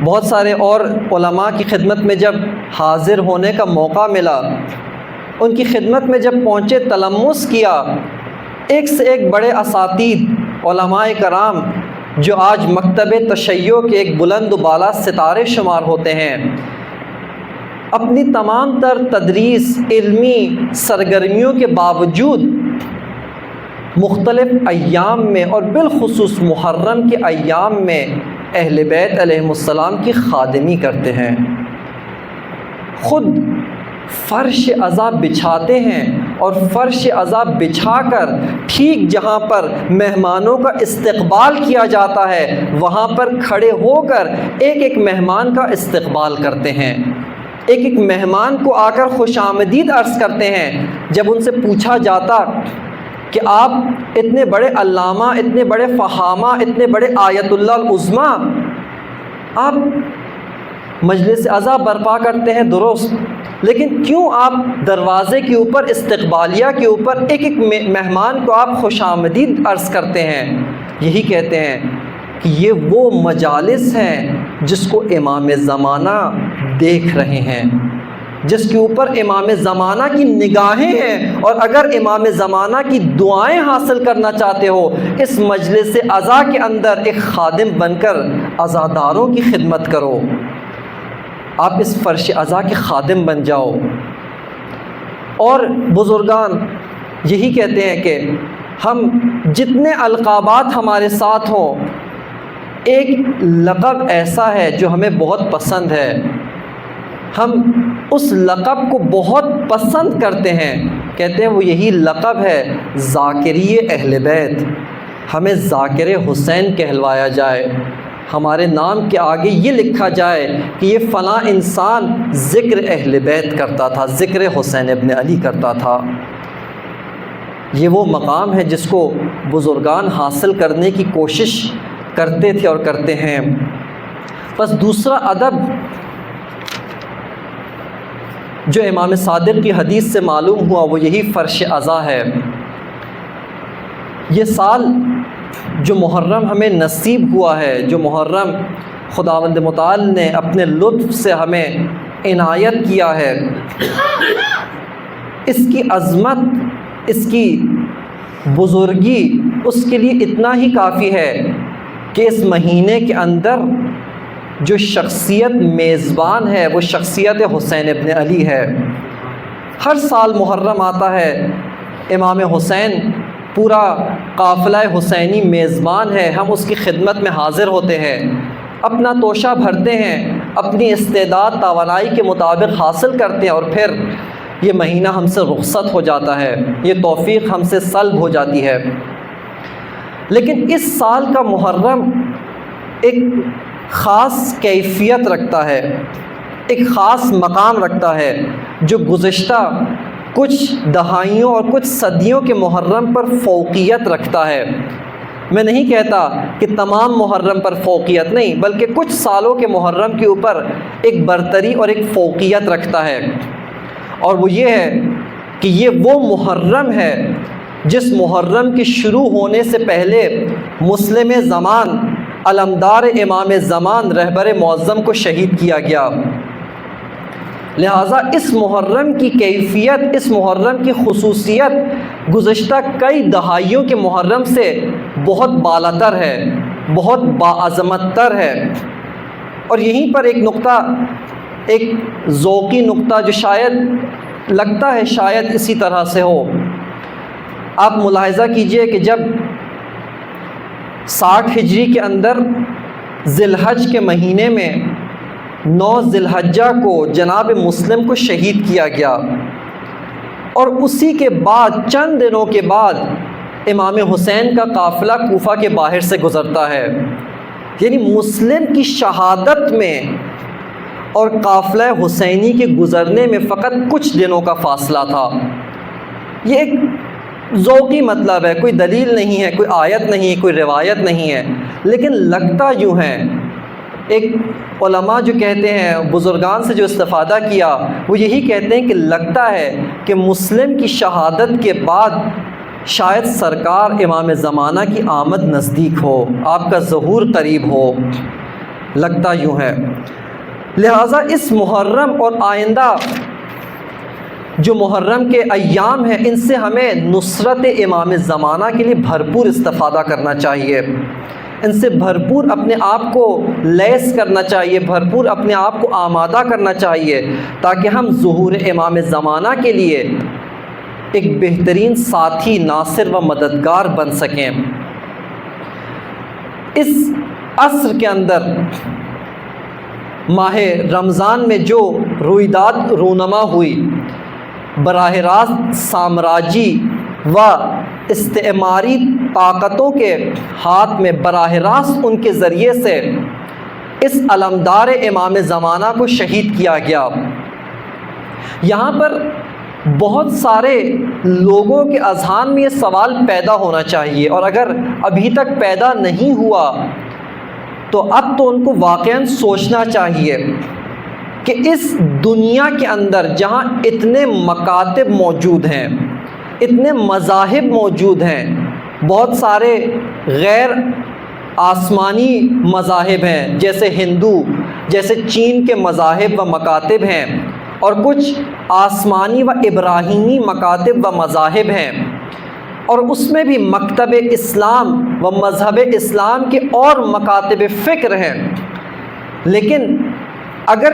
بہت سارے اور علماء کی خدمت میں جب حاضر ہونے کا موقع ملا، ان کی خدمت میں جب پہنچے، تلمس کیا، ایک سے ایک بڑے اساتید علماء کرام جو آج مکتب تشیع کے ایک بلند و بالا ستارے شمار ہوتے ہیں، اپنی تمام تر تدریس، علمی سرگرمیوں کے باوجود مختلف ایام میں اور بالخصوص محرم کے ایام میں اہل بیت علیہم السلام کی خادمی کرتے ہیں، خود فرش عزا بچھاتے ہیں، اور فرش عزا بچھا کر ٹھیک جہاں پر مہمانوں کا استقبال کیا جاتا ہے وہاں پر کھڑے ہو کر ایک ایک مہمان کا استقبال کرتے ہیں، ایک ایک مہمان کو آ کر خوش آمدید عرض کرتے ہیں۔ جب ان سے پوچھا جاتا کہ آپ اتنے بڑے علامہ، اتنے بڑے فہامہ، اتنے بڑے آیت اللہ العظمیٰ، آپ مجلس عزا برپا کرتے ہیں، درست، لیکن کیوں آپ دروازے کے اوپر، استقبالیہ کے اوپر ایک ایک مہمان کو آپ خوش آمدید عرض کرتے ہیں؟ یہی کہتے ہیں کہ یہ وہ مجالس ہیں جس کو امام زمانہ دیکھ رہے ہیں، جس کے اوپر امام زمانہ کی نگاہیں ہیں، اور اگر امام زمانہ کی دعائیں حاصل کرنا چاہتے ہو، اس مجلس عزا کے اندر ایک خادم بن کر عزاداروں کی خدمت کرو، آپ اس فرش عزا کے خادم بن جاؤ۔ اور بزرگان یہی کہتے ہیں کہ ہم جتنے القابات ہمارے ساتھ ہوں، ایک لقب ایسا ہے جو ہمیں بہت پسند ہے، ہم اس لقب کو بہت پسند کرتے ہیں، کہتے ہیں وہ یہی لقب ہے ذاکری اہل بیت، ہمیں ذاکر حسین کہلوایا جائے، ہمارے نام کے آگے یہ لکھا جائے کہ یہ فلاں انسان ذکر اہل بیت کرتا تھا، ذکر حسین ابن علی کرتا تھا۔ یہ وہ مقام ہے جس کو بزرگان حاصل کرنے کی کوشش کرتے تھے اور کرتے ہیں۔ بس دوسرا ادب جو امام صادق کی حدیث سے معلوم ہوا وہ یہی فرش عزا ہے۔ یہ سال جو محرم ہمیں نصیب ہوا ہے، جو محرم خداوند متعال نے اپنے لطف سے ہمیں عنایت کیا ہے، اس کی عظمت، اس کی بزرگی اس کے لیے اتنا ہی کافی ہے کہ اس مہینے کے اندر جو شخصیت میزبان ہے وہ شخصیت حسین ابن علی ہے۔ ہر سال محرم آتا ہے، امام حسین، پورا قافلہ حسینی میزبان ہے، ہم اس کی خدمت میں حاضر ہوتے ہیں، اپنا توشہ بھرتے ہیں، اپنی استعداد توانائی کے مطابق حاصل کرتے ہیں، اور پھر یہ مہینہ ہم سے رخصت ہو جاتا ہے، یہ توفیق ہم سے سلب ہو جاتی ہے۔ لیکن اس سال کا محرم ایک خاص کیفیت رکھتا ہے، ایک خاص مقام رکھتا ہے، جو گزشتہ کچھ دہائیوں اور کچھ صدیوں کے محرم پر فوقیت رکھتا ہے۔ میں نہیں کہتا کہ تمام محرم پر فوقیت نہیں، بلکہ کچھ سالوں کے محرم کے اوپر ایک برتری اور ایک فوقیت رکھتا ہے، اور وہ یہ ہے کہ یہ وہ محرم ہے جس محرم کے شروع ہونے سے پہلے مسلم زمان، علمدار امام زمان، رہبر معظم کو شہید کیا گیا۔ لہٰذا اس محرم کی کیفیت، اس محرم کی خصوصیت گزشتہ کئی دہائیوں کے محرم سے بہت بالاتر ہے، بہت باعظمت تر ہے۔ اور یہیں پر ایک نقطہ، ایک ذوقی نقطہ جو شاید لگتا ہے شاید اسی طرح سے ہو، آپ ملاحظہ کیجئے کہ جب 60 ہجری کے اندر ذی الحج کے مہینے میں 9 ذی الحجہ کو جناب مسلم کو شہید کیا گیا، اور اسی کے بعد چند دنوں کے بعد امام حسین کا قافلہ کوفہ کے باہر سے گزرتا ہے، یعنی مسلم کی شہادت میں اور قافلہ حسینی کے گزرنے میں فقط کچھ دنوں کا فاصلہ تھا۔ یہ ایک ذوقی مطلب ہے، کوئی دلیل نہیں ہے، کوئی آیت نہیں، کوئی روایت نہیں ہے، لیکن لگتا یوں ہے، ایک علماء جو کہتے ہیں، بزرگان سے جو استفادہ کیا وہ یہی کہتے ہیں کہ لگتا ہے کہ مسلم کی شہادت کے بعد شاید سرکار امام زمانہ کی آمد نزدیک ہو، آپ کا ظہور قریب ہو، لگتا یوں ہے۔ لہٰذا اس محرم اور آئندہ جو محرم کے ایام ہیں، ان سے ہمیں نصرت امام زمانہ کے لیے بھرپور استفادہ کرنا چاہیے، ان سے بھرپور اپنے آپ کو لیس کرنا چاہیے، بھرپور اپنے آپ کو آمادہ کرنا چاہیے، تاکہ ہم ظہور امام زمانہ کے لیے ایک بہترین ساتھی، ناصر و مددگار بن سکیں۔ اس عصر کے اندر ماہ رمضان میں جو رویداد رونما ہوئی، براہ راست سامراجی و استعماری طاقتوں کے ہاتھ میں براہ راست ان کے ذریعے سے اس علمدار امام زمانہ کو شہید کیا گیا۔ یہاں پر بہت سارے لوگوں کے اذہان میں یہ سوال پیدا ہونا چاہیے، اور اگر ابھی تک پیدا نہیں ہوا تو اب تو ان کو واقعاً سوچنا چاہیے کہ اس دنیا کے اندر جہاں اتنے مکاتب موجود ہیں، اتنے مذاہب موجود ہیں، بہت سارے غیر آسمانی مذاہب ہیں، جیسے ہندو، جیسے چین کے مذاہب و مکاتب ہیں، اور کچھ آسمانی و ابراہیمی مکاتب و مذاہب ہیں، اور اس میں بھی مکتب اسلام و مذہب اسلام کے اور مکاتب فکر ہیں۔ لیکن اگر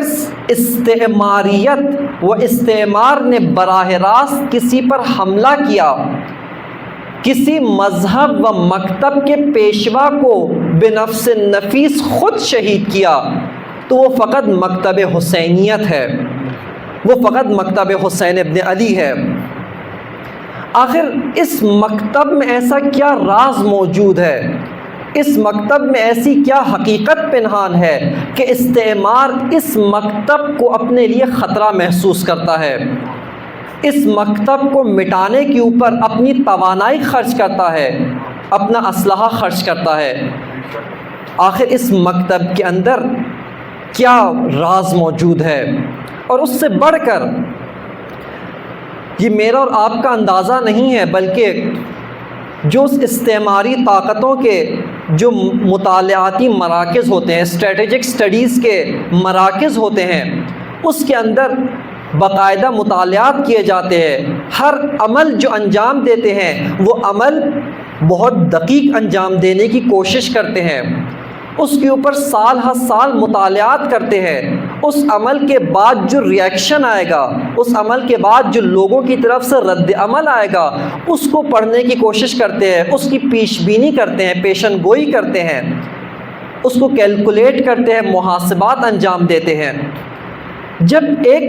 استعماریت و استعمار نے براہ راست کسی پر حملہ کیا، کسی مذہب و مکتب کے پیشوا کو بنفس نفیس خود شہید کیا، تو وہ فقط مکتب حسینیت ہے، وہ فقط مکتب حسین ابن علی ہے۔ آخر اس مکتب میں ایسا کیا راز موجود ہے، اس مکتب میں ایسی کیا حقیقت پنہان ہے کہ استعمار اس مکتب کو اپنے لیے خطرہ محسوس کرتا ہے، اس مکتب کو مٹانے کے اوپر اپنی توانائی خرچ کرتا ہے، اپنا اسلحہ خرچ کرتا ہے۔ آخر اس مکتب کے اندر کیا راز موجود ہے؟ اور اس سے بڑھ کر یہ میرا اور آپ کا اندازہ نہیں ہے، بلکہ جو اس استعماری طاقتوں کے جو مطالعاتی مراکز ہوتے ہیں، اسٹریٹجک سٹڈیز کے مراکز ہوتے ہیں، اس کے اندر باقاعدہ مطالعات کیے جاتے ہیں۔ ہر عمل جو انجام دیتے ہیں وہ عمل بہت دقیق انجام دینے کی کوشش کرتے ہیں، اس کے اوپر سال ہر سال مطالعات کرتے ہیں، اس عمل کے بعد جو ریئیکشن آئے گا، اس عمل کے بعد جو لوگوں کی طرف سے رد عمل آئے گا، اس کو پڑھنے کی کوشش کرتے ہیں، اس کی پیش بینی کرتے ہیں، پیشن گوئی کرتے ہیں، اس کو کیلکولیٹ کرتے ہیں، محاسبات انجام دیتے ہیں۔ جب ایک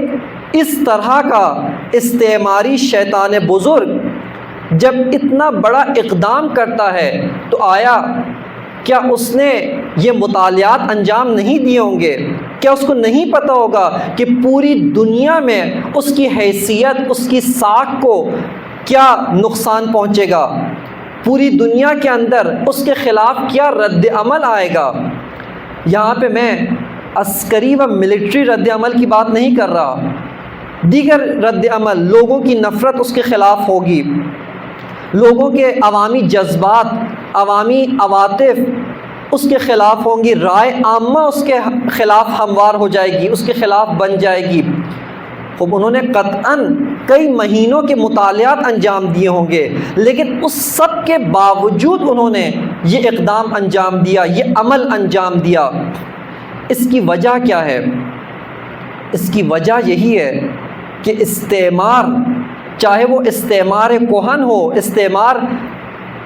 اس طرح کا استعماری شیطان بزرگ جب اتنا بڑا اقدام کرتا ہے، تو آیا کیا اس نے یہ مطالعات انجام نہیں دیے ہوں گے؟ کیا اس کو نہیں پتہ ہوگا کہ پوری دنیا میں اس کی حیثیت، اس کی ساکھ کو کیا نقصان پہنچے گا؟ پوری دنیا کے اندر اس کے خلاف کیا رد عمل آئے گا؟ یہاں پہ میں عسکری و ملٹری رد عمل کی بات نہیں کر رہا، دیگر رد عمل، لوگوں کی نفرت اس کے خلاف ہوگی، لوگوں کے عوامی جذبات، عوامی عواطف اس کے خلاف ہوں گی، رائے عامہ اس کے خلاف ہموار ہو جائے گی، اس کے خلاف بن جائے گی، خوب انہوں نے قطعاً کئی مہینوں کے مطالعات انجام دیے ہوں گے، لیکن اس سب کے باوجود انہوں نے یہ اقدام انجام دیا، یہ عمل انجام دیا۔ اس کی وجہ کیا ہے؟ اس کی وجہ یہی ہے کہ استعمار، چاہے وہ استعمار کہن ہو، استعمار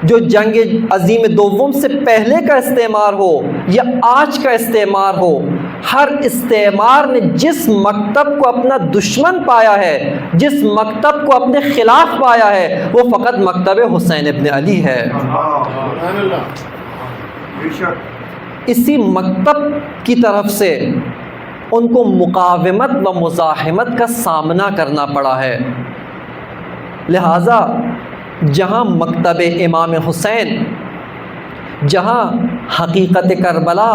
جو جنگ عظیم دوم سے پہلے کا استعمار ہو یا آج کا استعمار ہو، ہر استعمار نے جس مکتب کو اپنا دشمن پایا ہے، جس مکتب کو اپنے خلاف پایا ہے، وہ فقط مکتب حسین ابن علی ہے۔ اسی مکتب کی طرف سے ان کو مقاومت و مزاحمت کا سامنا کرنا پڑا ہے۔ لہٰذا جہاں مکتب امام حسین، جہاں حقیقت کربلا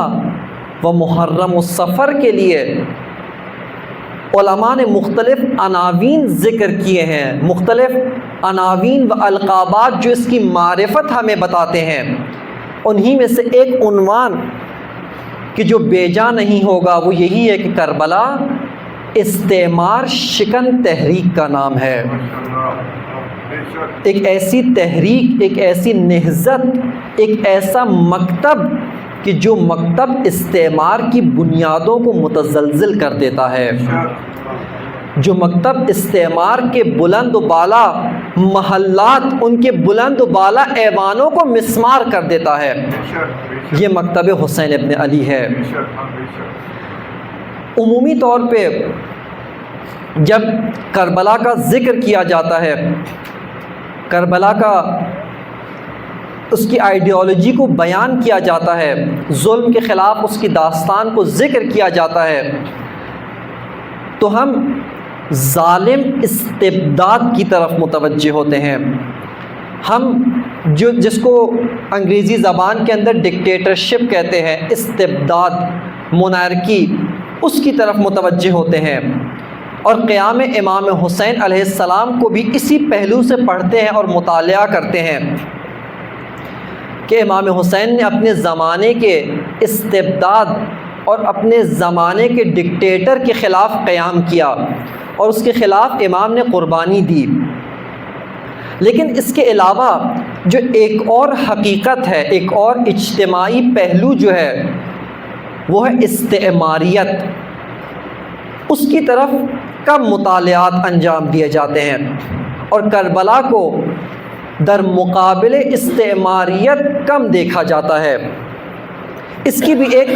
و محرم الصفر کے لیے علماء نے مختلف عناوین ذکر کیے ہیں، مختلف عناوین و القابات جو اس کی معرفت ہمیں بتاتے ہیں، انہی میں سے ایک عنوان کہ جو بے جا نہیں ہوگا وہ یہی ہے کہ کربلا استعمار شکن تحریک کا نام ہے۔ ایک ایسی تحریک، ایک ایسی نہضت، ایک ایسا مکتب کہ جو مکتب استعمار کی بنیادوں کو متزلزل کر دیتا ہے، جو مکتب استعمار کے بلند و بالا محلات، ان کے بلند و بالا ایوانوں کو مسمار کر دیتا ہے، یہ مکتب حسین ابن علی ہے۔ عمومی طور پہ جب کربلا کا ذکر کیا جاتا ہے، کربلا کا اس کی آئیڈیالوجی کو بیان کیا جاتا ہے، ظلم کے خلاف اس کی داستان کو ذکر کیا جاتا ہے، تو ہم ظالم استبداد کی طرف متوجہ ہوتے ہیں۔ ہم جس کو انگریزی زبان کے اندر ڈکٹیٹرشپ کہتے ہیں، استبداد، مونارکی، اس کی طرف متوجہ ہوتے ہیں، اور قیام امام حسین علیہ السلام کو بھی اسی پہلو سے پڑھتے ہیں اور مطالعہ کرتے ہیں کہ امام حسین نے اپنے زمانے کے استبداد اور اپنے زمانے کے ڈکٹیٹر کے خلاف قیام کیا اور اس کے خلاف امام نے قربانی دی۔ لیکن اس کے علاوہ جو ایک اور حقیقت ہے، ایک اور اجتماعی پہلو جو ہے وہ ہے استعماریت، اس کی طرف کم مطالعات انجام دیے جاتے ہیں، اور کربلا کو در مقابل استعماریت کم دیکھا جاتا ہے۔ اس کی بھی ایک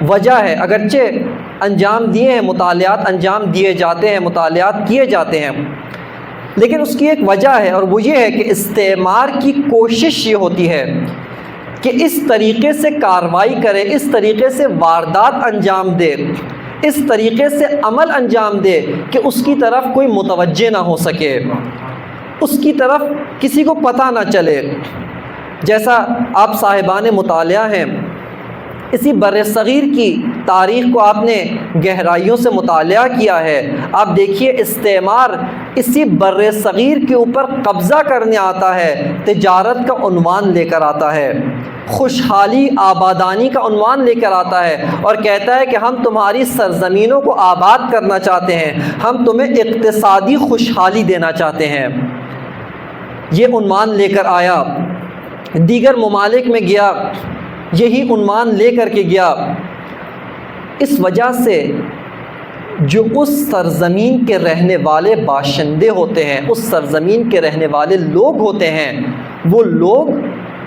وجہ ہے، اگرچہ انجام دیے ہیں مطالعات، انجام دیے جاتے ہیں، مطالعات کیے جاتے ہیں، لیکن اس کی ایک وجہ ہے، اور وہ یہ ہے کہ استعمار کی کوشش یہ ہوتی ہے کہ اس طریقے سے کارروائی کرے، اس طریقے سے واردات انجام دے، اس طریقے سے عمل انجام دے کہ اس کی طرف کوئی متوجہ نہ ہو سکے، اس کی طرف کسی کو پتہ نہ چلے۔ جیسا آپ صاحبان مطالعہ ہیں، اسی بر صغیر کی تاریخ کو آپ نے گہرائیوں سے مطالعہ کیا ہے، آپ دیکھیے استعمار اسی بر صغیر کے اوپر قبضہ کرنے آتا ہے، تجارت کا عنوان لے کر آتا ہے، خوشحالی آبادانی کا عنوان لے کر آتا ہے، اور کہتا ہے کہ ہم تمہاری سرزمینوں کو آباد کرنا چاہتے ہیں، ہم تمہیں اقتصادی خوشحالی دینا چاہتے ہیں۔ یہ عنوان لے کر آیا، دیگر ممالک میں گیا، یہی عنوان لے کر کے گیا۔ اس وجہ سے جو اس سرزمین کے رہنے والے باشندے ہوتے ہیں، اس سرزمین کے رہنے والے لوگ ہوتے ہیں، وہ لوگ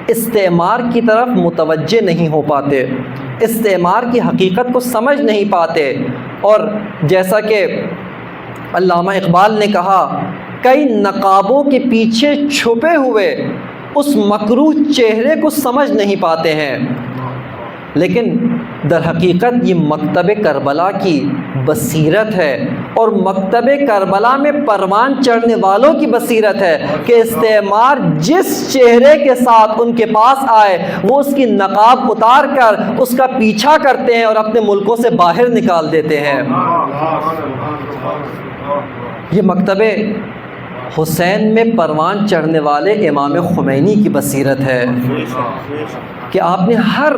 استعمار کی طرف متوجہ نہیں ہو پاتے، استعمار کی حقیقت کو سمجھ نہیں پاتے، اور جیسا کہ علامہ اقبال نے کہا، کئی نقابوں کے پیچھے چھپے ہوئے اس مکروہ چہرے کو سمجھ نہیں پاتے ہیں۔ لیکن در حقیقت یہ مکتب کربلا کی بصیرت ہے، اور مکتب کربلا میں پروان چڑھنے والوں کی بصیرت ہے کہ استعمار جس چہرے کے ساتھ ان کے پاس آئے، وہ اس کی نقاب اتار کر اس کا پیچھا کرتے ہیں اور اپنے ملکوں سے باہر نکال دیتے ہیں۔ یہ مکتب حسین میں پروان چڑھنے والے امام خمینی کی بصیرت ہے کہ آپ نے ہر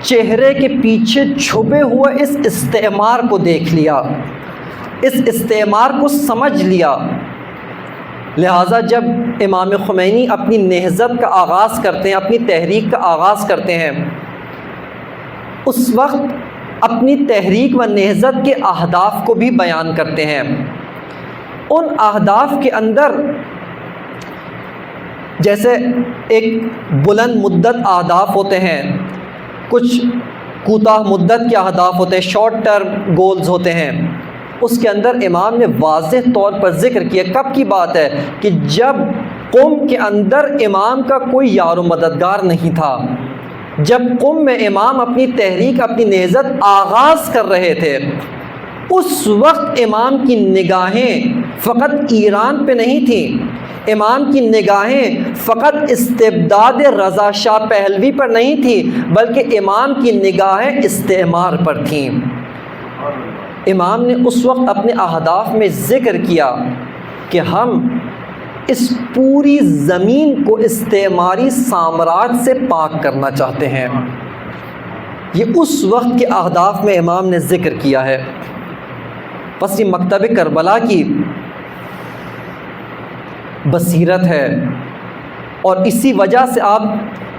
چہرے کے پیچھے چھپے ہوئے اس استعمار کو دیکھ لیا، اس استعمار کو سمجھ لیا۔ لہٰذا جب امام خمینی اپنی نہضت کا آغاز کرتے ہیں، اپنی تحریک کا آغاز کرتے ہیں، اس وقت اپنی تحریک و نہضت کے اہداف کو بھی بیان کرتے ہیں۔ ان اہداف کے اندر جیسے ایک بلند مدت اہداف ہوتے ہیں، کچھ کوتاہ مدت کے اہداف ہوتے ہیں، شارٹ ٹرم گولز ہوتے ہیں۔ اس کے اندر امام نے واضح طور پر ذکر کیا، کب کی بات ہے کہ جب قوم کے اندر امام کا کوئی یار و مددگار نہیں تھا، جب قوم میں امام اپنی تحریک، اپنی نہضت آغاز کر رہے تھے، اس وقت امام کی نگاہیں فقط ایران پہ نہیں تھیں، امام کی نگاہیں فقط استبداد رضا شاہ پہلوی پر نہیں تھیں، بلکہ امام کی نگاہیں استعمار پر تھیں۔ امام نے اس وقت اپنے اہداف میں ذکر کیا کہ ہم اس پوری زمین کو استعماری سامراج سے پاک کرنا چاہتے ہیں۔ یہ اس وقت کے اہداف میں امام نے ذکر کیا ہے۔ بس یہ مکتب کربلا کی بصیرت ہے، اور اسی وجہ سے آپ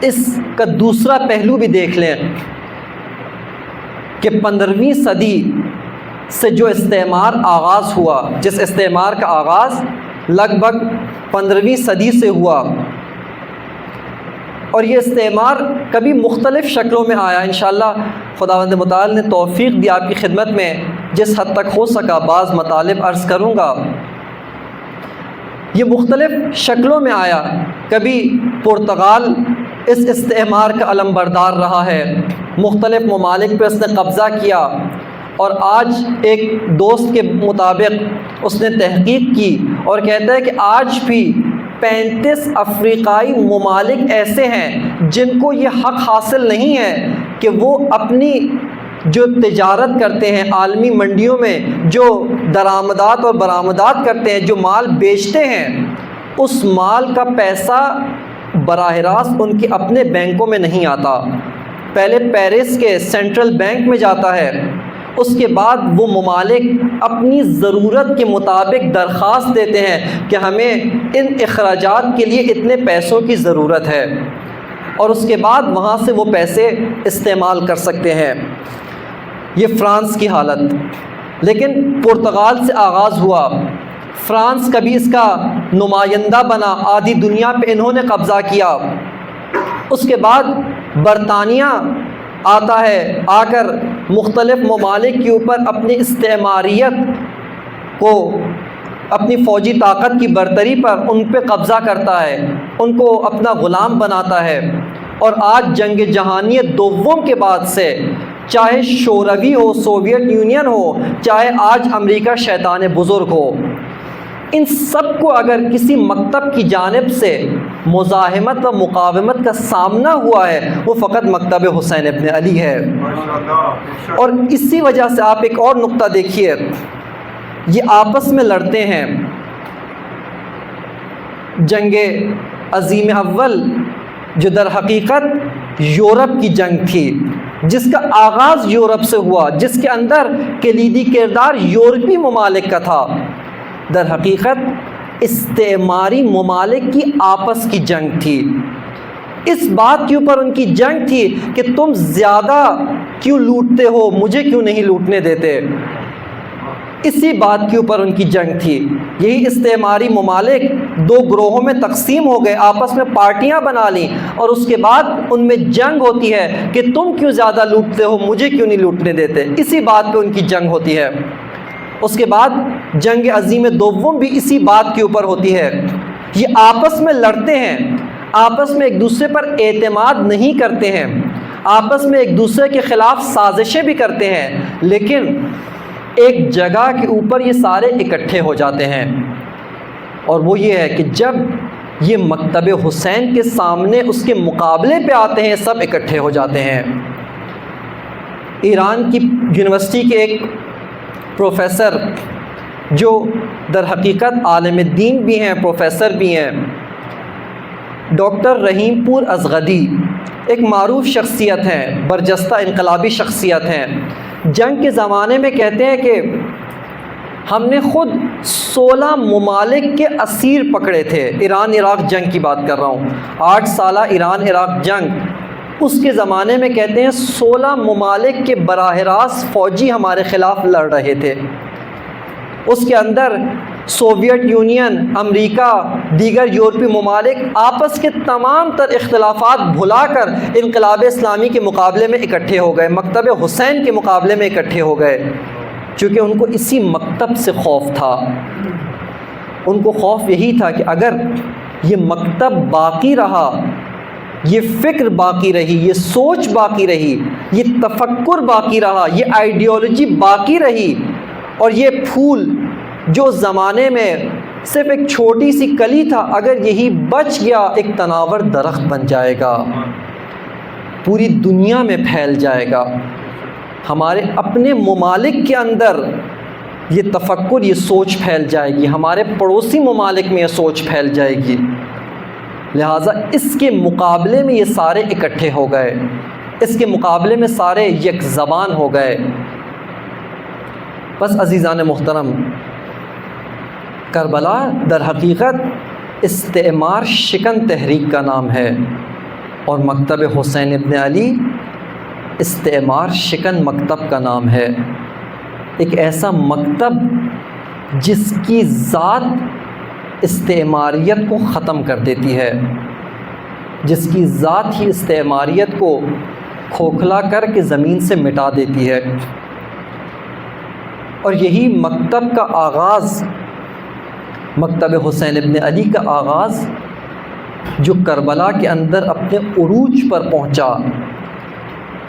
اس کا دوسرا پہلو بھی دیکھ لیں کہ 15ویں صدی سے جو استعمار آغاز ہوا، جس استعمار کا آغاز لگ بھگ 15ویں صدی سے ہوا، اور یہ استعمار کبھی مختلف شکلوں میں آیا۔ انشاءاللہ خداوند متعال نے توفیق دی، آپ کی خدمت میں جس حد تک ہو سکا بعض مطالب عرض کروں گا۔ یہ مختلف شکلوں میں آیا، کبھی پرتگال اس استعمار کا علمبردار رہا ہے، مختلف ممالک پہ اس نے قبضہ کیا، اور آج ایک دوست کے مطابق اس نے تحقیق کی اور کہتا ہے کہ آج بھی 35 افریقائی ممالک ایسے ہیں جن کو یہ حق حاصل نہیں ہے کہ وہ اپنی جو تجارت کرتے ہیں عالمی منڈیوں میں، جو درآمدات اور برآمدات کرتے ہیں، جو مال بیچتے ہیں، اس مال کا پیسہ براہ راست ان کے اپنے بینکوں میں نہیں آتا، پہلے پیرس کے سینٹرل بینک میں جاتا ہے، اس کے بعد وہ ممالک اپنی ضرورت کے مطابق درخواست دیتے ہیں کہ ہمیں ان اخراجات کے لیے اتنے پیسوں کی ضرورت ہے، اور اس کے بعد وہاں سے وہ پیسے استعمال کر سکتے ہیں۔ یہ فرانس کی حالت، لیکن پرتگال سے آغاز ہوا، فرانس کبھی اس کا نمائندہ بنا، آدھی دنیا پہ انہوں نے قبضہ کیا، اس کے بعد برطانیہ آتا ہے، آ کر مختلف ممالک کے اوپر اپنی استعماریت کو، اپنی فوجی طاقت کی برتری پر ان پہ قبضہ کرتا ہے، ان کو اپنا غلام بناتا ہے، اور آج جنگ جہانیت دوم کے بعد سے چاہے شوروی ہو، سوویت یونین ہو، چاہے آج امریکہ شیطان بزرگ ہو، ان سب کو اگر کسی مکتب کی جانب سے مزاحمت و مقاومت کا سامنا ہوا ہے، وہ فقط مکتب حسین ابن علی ہے۔ اور اسی وجہ سے آپ ایک اور نقطہ دیکھیے، یہ آپس میں لڑتے ہیں۔ جنگ عظیم اول جو در حقیقت یورپ کی جنگ تھی، جس کا آغاز یورپ سے ہوا، جس کے اندر کلیدی کردار یورپی ممالک کا تھا، در حقیقت استعماری ممالک کی آپس کی جنگ تھی۔ اس بات کے اوپر ان کی جنگ تھی کہ تم زیادہ کیوں لوٹتے ہو، مجھے کیوں نہیں لوٹنے دیتے، اسی بات کے اوپر ان کی جنگ تھی۔ یہی استعماری ممالک دو گروہوں میں تقسیم ہو گئے، آپس میں پارٹیاں بنا لیں، اور اس کے بعد ان میں جنگ ہوتی ہے کہ تم کیوں زیادہ لوٹتے ہو، مجھے کیوں نہیں لوٹنے دیتے، اسی بات پہ ان کی جنگ ہوتی ہے۔ اس کے بعد جنگ عظیم دوم بھی اسی بات کے اوپر ہوتی ہے۔ یہ آپس میں لڑتے ہیں، آپس میں ایک دوسرے پر اعتماد نہیں کرتے ہیں، آپس میں ایک دوسرے کے خلاف سازشیں بھی کرتے ہیں، لیکن ایک جگہ کے اوپر یہ سارے اکٹھے ہو جاتے ہیں، اور وہ یہ ہے کہ جب یہ مکتب حسین کے سامنے اس کے مقابلے پہ آتے ہیں، سب اکٹھے ہو جاتے ہیں۔ ایران کی یونیورسٹی کے ایک پروفیسر جو در حقیقت عالم دین بھی ہیں، پروفیسر بھی ہیں، ڈاکٹر رحیم پور ازغدی، ایک معروف شخصیت ہیں، برجستہ انقلابی شخصیت ہیں، جنگ کے زمانے میں کہتے ہیں کہ ہم نے خود 16 ممالک کے اسیر پکڑے تھے۔ ایران عراق جنگ کی بات کر رہا ہوں، 8 سالہ ایران عراق جنگ، اس کے زمانے میں کہتے ہیں 16 ممالک کے براہ راست فوجی ہمارے خلاف لڑ رہے تھے۔ اس کے اندر سوویت یونین، امریکہ، دیگر یورپی ممالک آپس کے تمام تر اختلافات بھلا کر انقلاب اسلامی کے مقابلے میں اکٹھے ہو گئے، مکتب حسین کے مقابلے میں اکٹھے ہو گئے، چونکہ ان کو اسی مکتب سے خوف تھا۔ ان کو خوف یہی تھا کہ اگر یہ مکتب باقی رہا، یہ فکر باقی رہی، یہ سوچ باقی رہی، یہ تفکر باقی رہا، یہ آئیڈیالوجی باقی رہی، اور یہ پھول جو زمانے میں صرف ایک چھوٹی سی کلی تھا، اگر یہی بچ گیا ایک تناور درخت بن جائے گا، پوری دنیا میں پھیل جائے گا۔ ہمارے اپنے ممالک کے اندر یہ تفکر، یہ سوچ پھیل جائے گی، ہمارے پڑوسی ممالک میں یہ سوچ پھیل جائے گی، لہٰذا اس کے مقابلے میں یہ سارے اکٹھے ہو گئے، اس کے مقابلے میں سارے یک زبان ہو گئے۔ بس عزیزان محترم، کربلا در حقیقت استعمار شکن تحریک کا نام ہے، اور مکتب حسین ابن علی استعمار شکن مکتب کا نام ہے۔ ایک ایسا مکتب جس کی ذات استعماریت کو ختم کر دیتی ہے، جس کی ذات ہی استعماریت کو کھوکھلا کر کے زمین سے مٹا دیتی ہے۔ اور یہی مکتب کا آغاز، مکتب حسین ابن علی کا آغاز، جو کربلا کے اندر اپنے عروج پر پہنچا،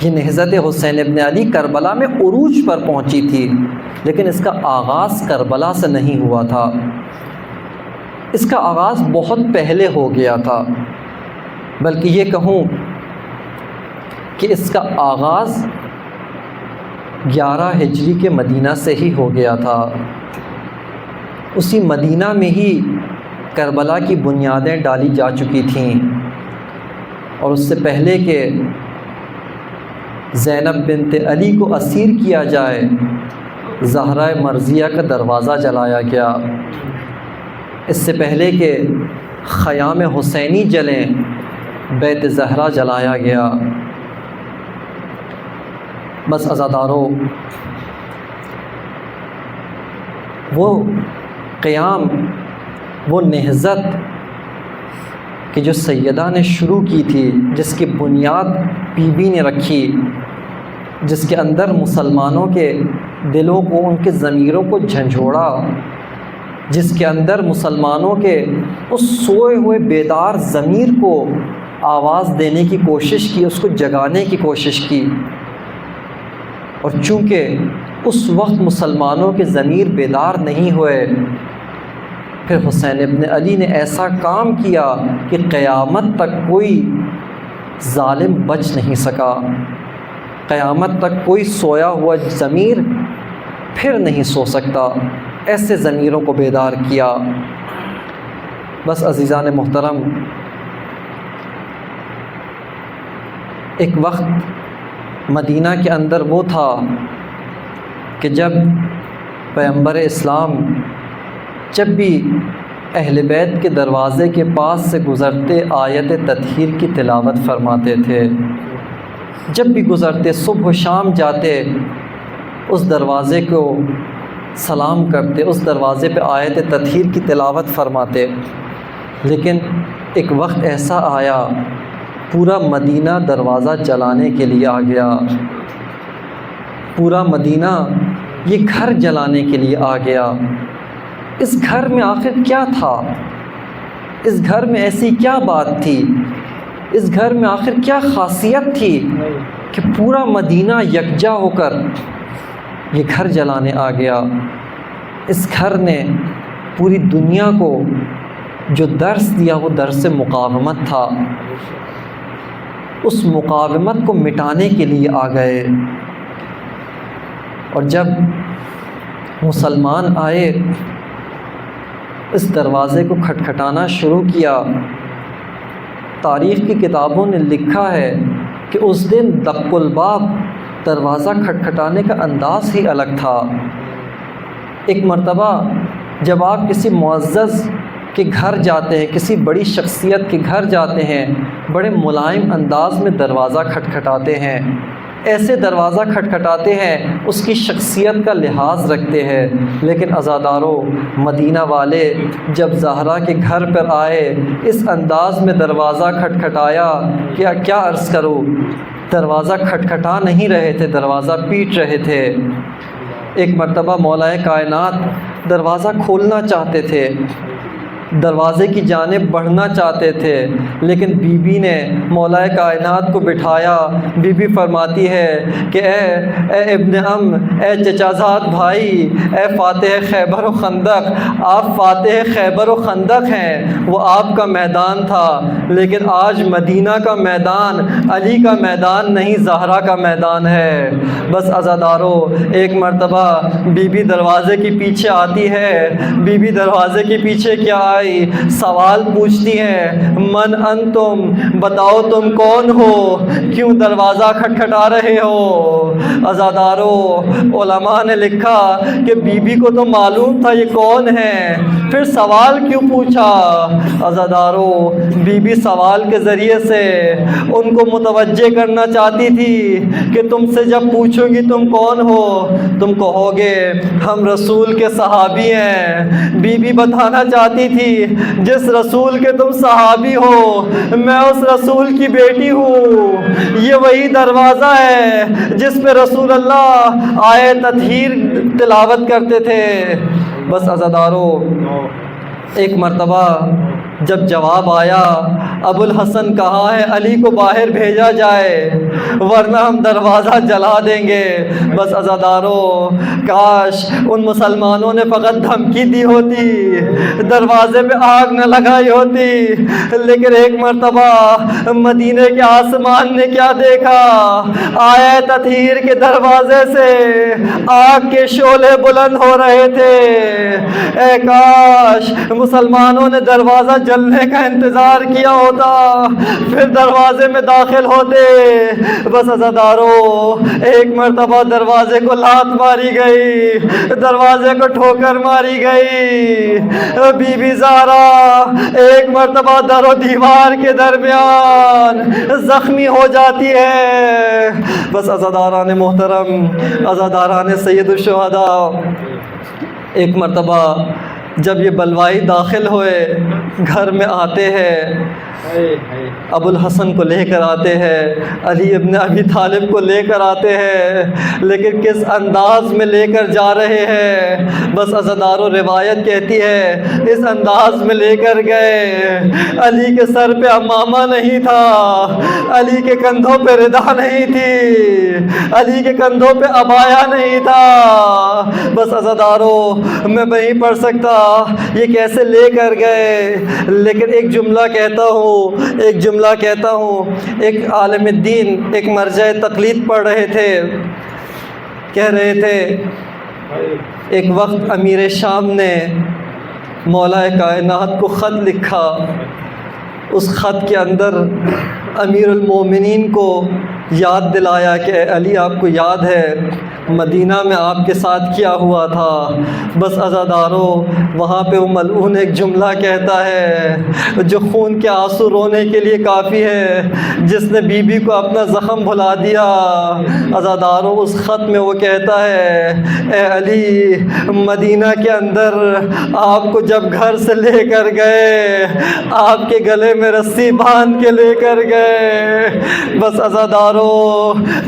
یہ نہضت حسین ابن علی کربلا میں عروج پر پہنچی تھی، لیکن اس کا آغاز کربلا سے نہیں ہوا تھا، اس کا آغاز بہت پہلے ہو گیا تھا، بلکہ یہ کہوں کہ اس کا آغاز 11 ہجری کے مدینہ سے ہی ہو گیا تھا۔ اسی مدینہ میں ہی کربلا کی بنیادیں ڈالی جا چکی تھیں، اور اس سے پہلے کہ زینب بنت علی کو اسیر کیا جائے، زہرہ مرضیہ کا دروازہ جلایا گیا، اس سے پہلے کہ خیام حسینی جلیں، بیت زہرا جلایا گیا۔ بس عزادارو، وہ قیام، وہ نہضت کہ جو سیدہ نے شروع کی تھی، جس کی بنیاد بی بی نے رکھی، جس کے اندر مسلمانوں کے دلوں کو، ان کے ضمیروں کو جھنجھوڑا، جس کے اندر مسلمانوں کے اس سوئے ہوئے بیدار ضمیر کو آواز دینے کی کوشش کی، اس کو جگانے کی کوشش کی، اور چونکہ اس وقت مسلمانوں کے ضمیر بیدار نہیں ہوئے، پھر حسین ابن علی نے ایسا کام کیا کہ قیامت تک کوئی ظالم بچ نہیں سکا، قیامت تک کوئی سویا ہوا ضمیر پھر نہیں سو سکتا، ایسے ضمیروں کو بیدار کیا۔ بس عزیزان محترم، ایک وقت مدینہ کے اندر وہ تھا کہ جب پیغمبر اسلام جب بھی اہل بیت کے دروازے کے پاس سے گزرتے آیت تطہیر کی تلاوت فرماتے تھے، جب بھی گزرتے صبح و شام جاتے اس دروازے کو سلام کرتے، اس دروازے پہ آیت تطہیر کی تلاوت فرماتے، لیکن ایک وقت ایسا آیا پورا مدینہ دروازہ جلانے کے لیے آ گیا، پورا مدینہ یہ گھر جلانے کے لیے آ گیا۔ اس گھر میں آخر کیا تھا؟ اس گھر میں ایسی کیا بات تھی؟ اس گھر میں آخر کیا خاصیت تھی کہ پورا مدینہ یکجا ہو کر یہ گھر جلانے آ گیا؟ اس گھر نے پوری دنیا کو جو درس دیا وہ درس مقاومت تھا، اس مقاومت کو مٹانے کے لیے آ گئے۔ اور جب مسلمان آئے، اس دروازے کو کھٹکھٹانا شروع کیا، تاریخ کی کتابوں نے لکھا ہے کہ اس دن دق الباب، دروازہ کھٹکھٹانے کا انداز ہی الگ تھا۔ ایک مرتبہ جب آپ کسی معزز کے گھر جاتے ہیں، کسی بڑی شخصیت کے گھر جاتے ہیں، بڑے ملائم انداز میں دروازہ کھٹکھٹاتے ہیں، ایسے دروازہ کھٹکھٹاتے ہیں اس کی شخصیت کا لحاظ رکھتے ہیں۔ لیکن عزاداروں، مدینہ والے جب زہرا کے گھر پر آئے، اس انداز میں دروازہ کھٹکھٹایا کہ کیا عرض کروں، دروازہ کھٹکھٹا نہیں رہے تھے، دروازہ پیٹ رہے تھے۔ ایک مرتبہ مولا کائنات دروازہ کھولنا چاہتے تھے، دروازے کی جانب بڑھنا چاہتے تھے، لیکن بی بی نے مولا کائنات کو بٹھایا۔ بی بی فرماتی ہے کہ اے ابن اے چچا زاد بھائی، اے فاتح خیبر و خندق، آپ فاتح خیبر و خندق ہیں، وہ آپ کا میدان تھا، لیکن آج مدینہ کا میدان علی کا میدان نہیں، زہرا کا میدان ہے۔ بس عزادارو، ایک مرتبہ بی بی دروازے کے پیچھے آتی ہے۔ بی بی دروازے کے پیچھے کیا آئی؟ سوال پوچھتی ہے، من انتم، بتاؤ تم کون ہو، کیوں دروازہ کھٹکھٹا رہے ہو؟ عزادارو، علماء نے لکھا کہ بی بی کو تو معلوم تھا یہ کون ہے، پھر سوال کیوں پوچھا؟ عزادارو، بی بی سوال کے ذریعے سے ان کو متوجہ کرنا چاہتی تھی کہ تم سے جب پوچھوں گی تم کون ہو، تم کہو گے ہم رسول کے صحابی ہیں۔ بی بی بتانا چاہتی تھی جس رسول کے تم صحابی ہو، میں اس رسول کی بیٹی ہوں۔ یہ وہی دروازہ ہے جس پہ رسول اللہ آئے تطہیر تلاوت کرتے تھے۔ بس عزادارو، ایک مرتبہ جب جواب آیا، ابو الحسن کہاں ہے، علی کو باہر بھیجا جائے ورنہ ہم دروازہ جلا دیں گے۔ بس عزادارو، کاش ان مسلمانوں نے فقط دھمکی دی ہوتی، دروازے پہ آگ نہ لگائی ہوتی۔ لیکن ایک مرتبہ مدینے کے آسمان نے کیا دیکھا؟ آئے تطہیر کے دروازے سے آگ کے شعلے بلند ہو رہے تھے۔ اے کاش مسلمانوں نے دروازہ جلنے کا انتظار کیا ہوتا، پھر دروازے میں داخل ہوتے۔ بس عزادارو، ایک مرتبہ دروازے کو لات ماری گئی، دروازے کو ٹھوکر ماری گئی۔ بی بی زہرا ایک مرتبہ در و دیوار کے درمیان زخمی ہو جاتی ہے۔ بس عزاداران محترم، عزاداران سید الشہداء، ایک مرتبہ جب یہ بلوائی داخل ہوئے، گھر میں آتے ہیں، ابو الحسن کو لے کر آتے ہیں، علی ابن ابی طالب کو لے کر آتے ہیں، لیکن کس انداز میں لے کر جا رہے ہیں؟ بس عزادارو، روایت کہتی ہے اس انداز میں لے کر گئے، علی کے سر پہ امامہ نہیں تھا، علی کے کندھوں پہ ردا نہیں تھی، علی کے کندھوں پہ عبایا نہیں تھا۔ بس عزادارو، میں نہیں پڑھ سکتا یہ کیسے لے کر گئے، لیکن ایک جملہ کہتا ہوں، ایک عالم دین، ایک مرجع تقلید پڑھ رہے تھے، کہہ رہے تھے ایک وقت امیر شام نے مولا کائنات کو خط لکھا، اس خط کے اندر امیر المومنین کو یاد دلایا کہ اے علی، آپ کو یاد ہے مدینہ میں آپ کے ساتھ کیا ہوا تھا۔ بس عزادارو، وہاں پہ وہ ملعون ایک جملہ کہتا ہے جو خون کے آنسو رونے کے لیے کافی ہے، جس نے بی بی کو اپنا زخم بھلا دیا۔ عزادارو، اس خط میں وہ کہتا ہے، اے علی، مدینہ کے اندر آپ کو جب گھر سے لے کر گئے، آپ کے گلے میں رسی باندھ کے لے کر گئے۔ بس عزادارو،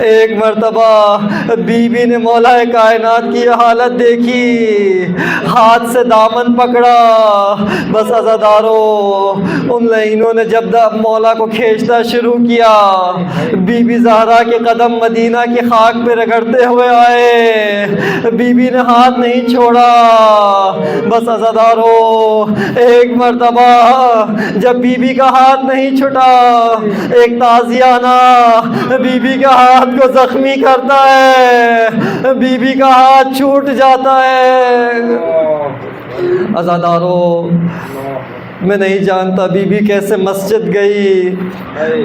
ایک مرتبہ بی بی نے مولا کائنات کی حالت دیکھی، ہاتھ سے دامن پکڑا۔ بس عزادارو، ان لعینوں نے جب مولا کو کھینچنا شروع کیا، بی بی زہرا کے قدم مدینہ کی خاک پہ رگڑتے ہوئے آئے، بی بی نے ہاتھ نہیں چھوڑا۔ بس عزادارو، ایک مرتبہ جب بی بی کا ہاتھ نہیں چھٹا، ایک تازیانہ بی بی کا ہاتھ کو زخمی کرتا ہے، بی بی کا ہاتھ چھوٹ جاتا ہے۔ عزادارو، میں نہیں جانتا بی بی کیسے مسجد گئی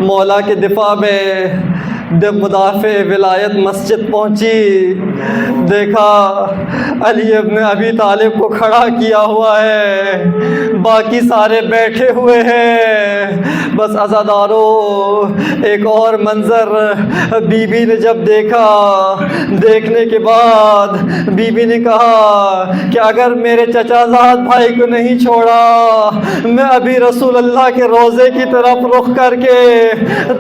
مولا کے دفاع میں، جب مدافع ولایت مسجد پہنچی، دیکھا علی ابن ابی طالب کو کھڑا کیا ہوا ہے، باقی سارے بیٹھے ہوئے ہیں۔ بس عزادارو ایک اور منظر بی بی نے جب دیکھا، دیکھنے کے بعد بی بی نے کہا کہ اگر میرے چچا زاد بھائی کو نہیں چھوڑا، میں ابھی رسول اللہ کے روضے کی طرف رخ کر کے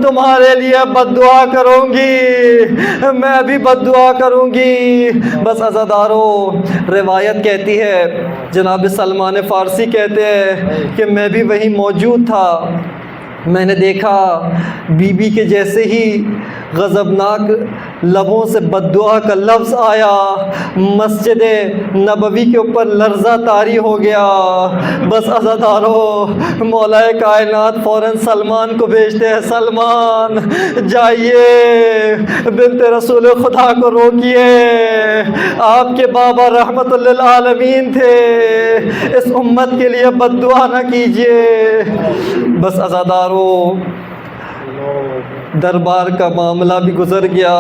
تمہارے لیے بد دعا کروں گی، میں ابھی بد دعا کروں گی۔ بس عزادارو روایت کہتی ہے، جناب سلمان فارسی کہتے ہیں کہ میں بھی وہیں موجود تھا، میں نے دیکھا بی بی کے جیسے ہی غضبناک لبوں سے بد دعا کا لفظ آیا، مسجد نبوی کے اوپر لرزہ طاری ہو گیا۔ بس عزادارو مولا کائنات فوراً سلمان کو بھیجتے ہیں، سلمان جائیے بنت رسول خدا کو روکیے، آپ کے بابا رحمت للعالمین تھے، اس امت کے لیے بد دعا نہ کیجیے۔ بس عزادارو دربار کا معاملہ بھی گزر گیا،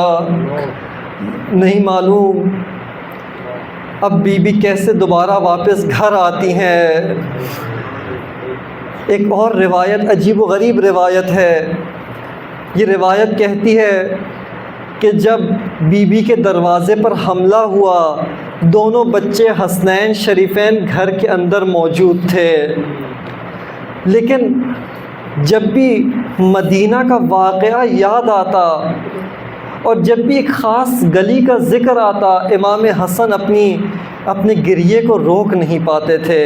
نہیں معلوم اب بی بی کیسے دوبارہ واپس گھر آتی ہیں۔ ایک اور روایت عجیب و غریب روایت ہے، یہ روایت کہتی ہے کہ جب بی بی کے دروازے پر حملہ ہوا، دونوں بچے حسنین شریفین گھر کے اندر موجود تھے، لیکن جب بھی مدینہ کا واقعہ یاد آتا اور جب بھی ایک خاص گلی کا ذکر آتا، امام حسن اپنے گریے کو روک نہیں پاتے تھے،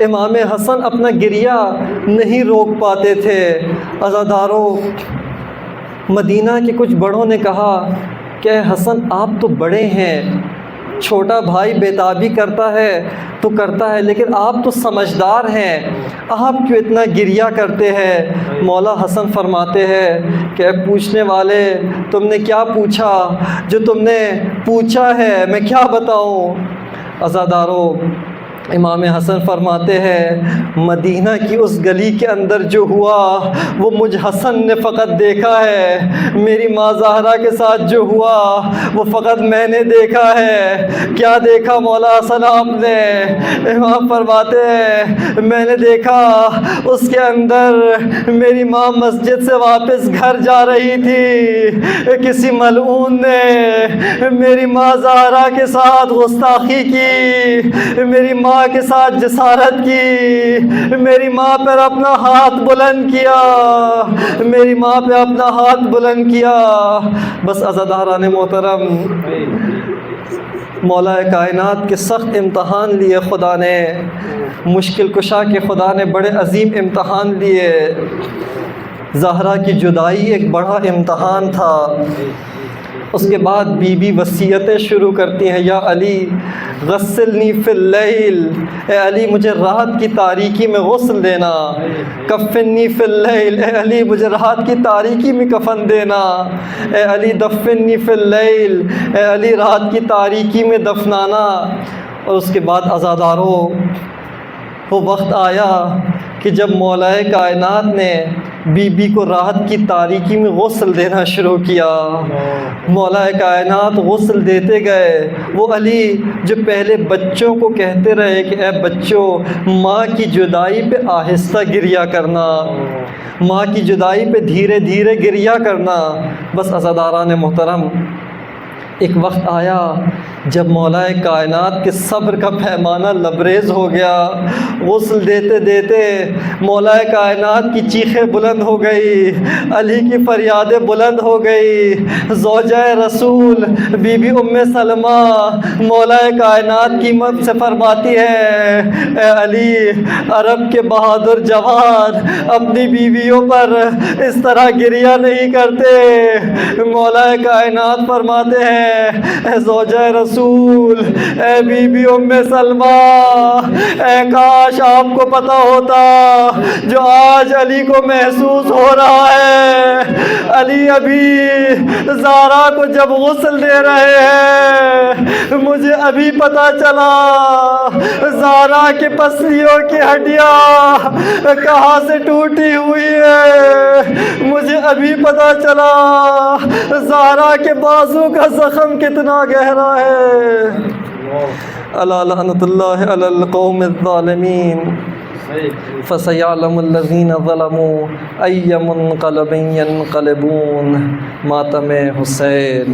امام حسن اپنا گریہ نہیں روک پاتے تھے۔ عزادارو مدینہ کے کچھ بڑوں نے کہا کہ اے حسن آپ تو بڑے ہیں، چھوٹا بھائی بیتابی کرتا ہے تو کرتا ہے، لیکن آپ تو سمجھدار ہیں، آپ کیوں اتنا گریہ کرتے ہیں؟ مولا حسن فرماتے ہیں کہ پوچھنے والے تم نے کیا پوچھا؟ جو تم نے پوچھا ہے میں کیا بتاؤں؟ عزادارو امام حسن فرماتے ہیں مدینہ کی اس گلی کے اندر جو ہوا وہ مجھ حسن نے فقط دیکھا ہے، میری ماں زہرا کے ساتھ جو ہوا وہ فقط میں نے دیکھا ہے۔ کیا دیکھا مولا حسن آپ نے؟ امام فرماتے ہیں میں نے دیکھا اس کے اندر میری ماں مسجد سے واپس گھر جا رہی تھی، کسی ملعون نے میری ماں زہرا کے ساتھ گستاخی کی، میری ماں کے ساتھ جسارت کی، میری ماں پر اپنا ہاتھ بلند کیا، میری ماں پہ اپنا ہاتھ بلند کیا۔ بس عزاداران محترم مولا کائنات کے سخت امتحان لیے خدا نے، مشکل کشا کے خدا نے بڑے عظیم امتحان لیے۔ زہرا کی جدائی ایک بڑا امتحان تھا۔ اس کے بعد بی بی وصیتیں شروع کرتی ہیں، یا علی غسلنی فی اللیل، اے علی مجھے رات کی تاریکی میں غسل دینا، کفنی فی اللیل، اے علی مجھے رات کی تاریکی میں کفن دینا، اے علی دفنی فی اللیل، اے علی رات کی تاریکی میں دفنانا۔ اور اس کے بعد عزادارو وہ وقت آیا کہ جب مولا کائنات نے بی بی کو رات کی تاریکی میں غسل دینا شروع کیا، مولا کائنات غسل دیتے گئے۔ وہ علی جو پہلے بچوں کو کہتے رہے کہ اے بچوں ماں کی جدائی پہ آہستہ گریہ کرنا، ماں کی جدائی پہ دھیرے دھیرے گریہ کرنا، بس عزاداران محترم ایک وقت آیا جب مولا کائنات کے صبر کا پیمانہ لبریز ہو گیا۔ غسل دیتے دیتے مولا کائنات کی چیخیں بلند ہو گئی، علی کی فریادیں بلند ہو گئی۔ زوجہ رسول بی بی ام سلمہ مولا کائنات کی مد سے فرماتی ہے اے علی عرب کے بہادر جوان اپنی بیویوں پر اس طرح گریہ نہیں کرتے۔ مولا کائنات فرماتے ہیں اے زوجہ رسول، اے بی بی ام سلمہ، اے کاش آپ کو پتہ ہوتا جو آج علی کو محسوس ہو رہا ہے، علی ابھی زارا کو جب غسل دے رہے ہیں مجھے ابھی پتا چلا زارا کے پسلیوں کی ہڈیاں کہاں سے ٹوٹی ہوئی ہے، مجھے ابھی پتا چلا زارا کے بازو کا زخم کتنا گہرا ہے۔ الا لعنت اللہ علی القوم الظالمین فسيعلم الذين ظلموا أي منقلب ينقلبون۔ ماتم حسین۔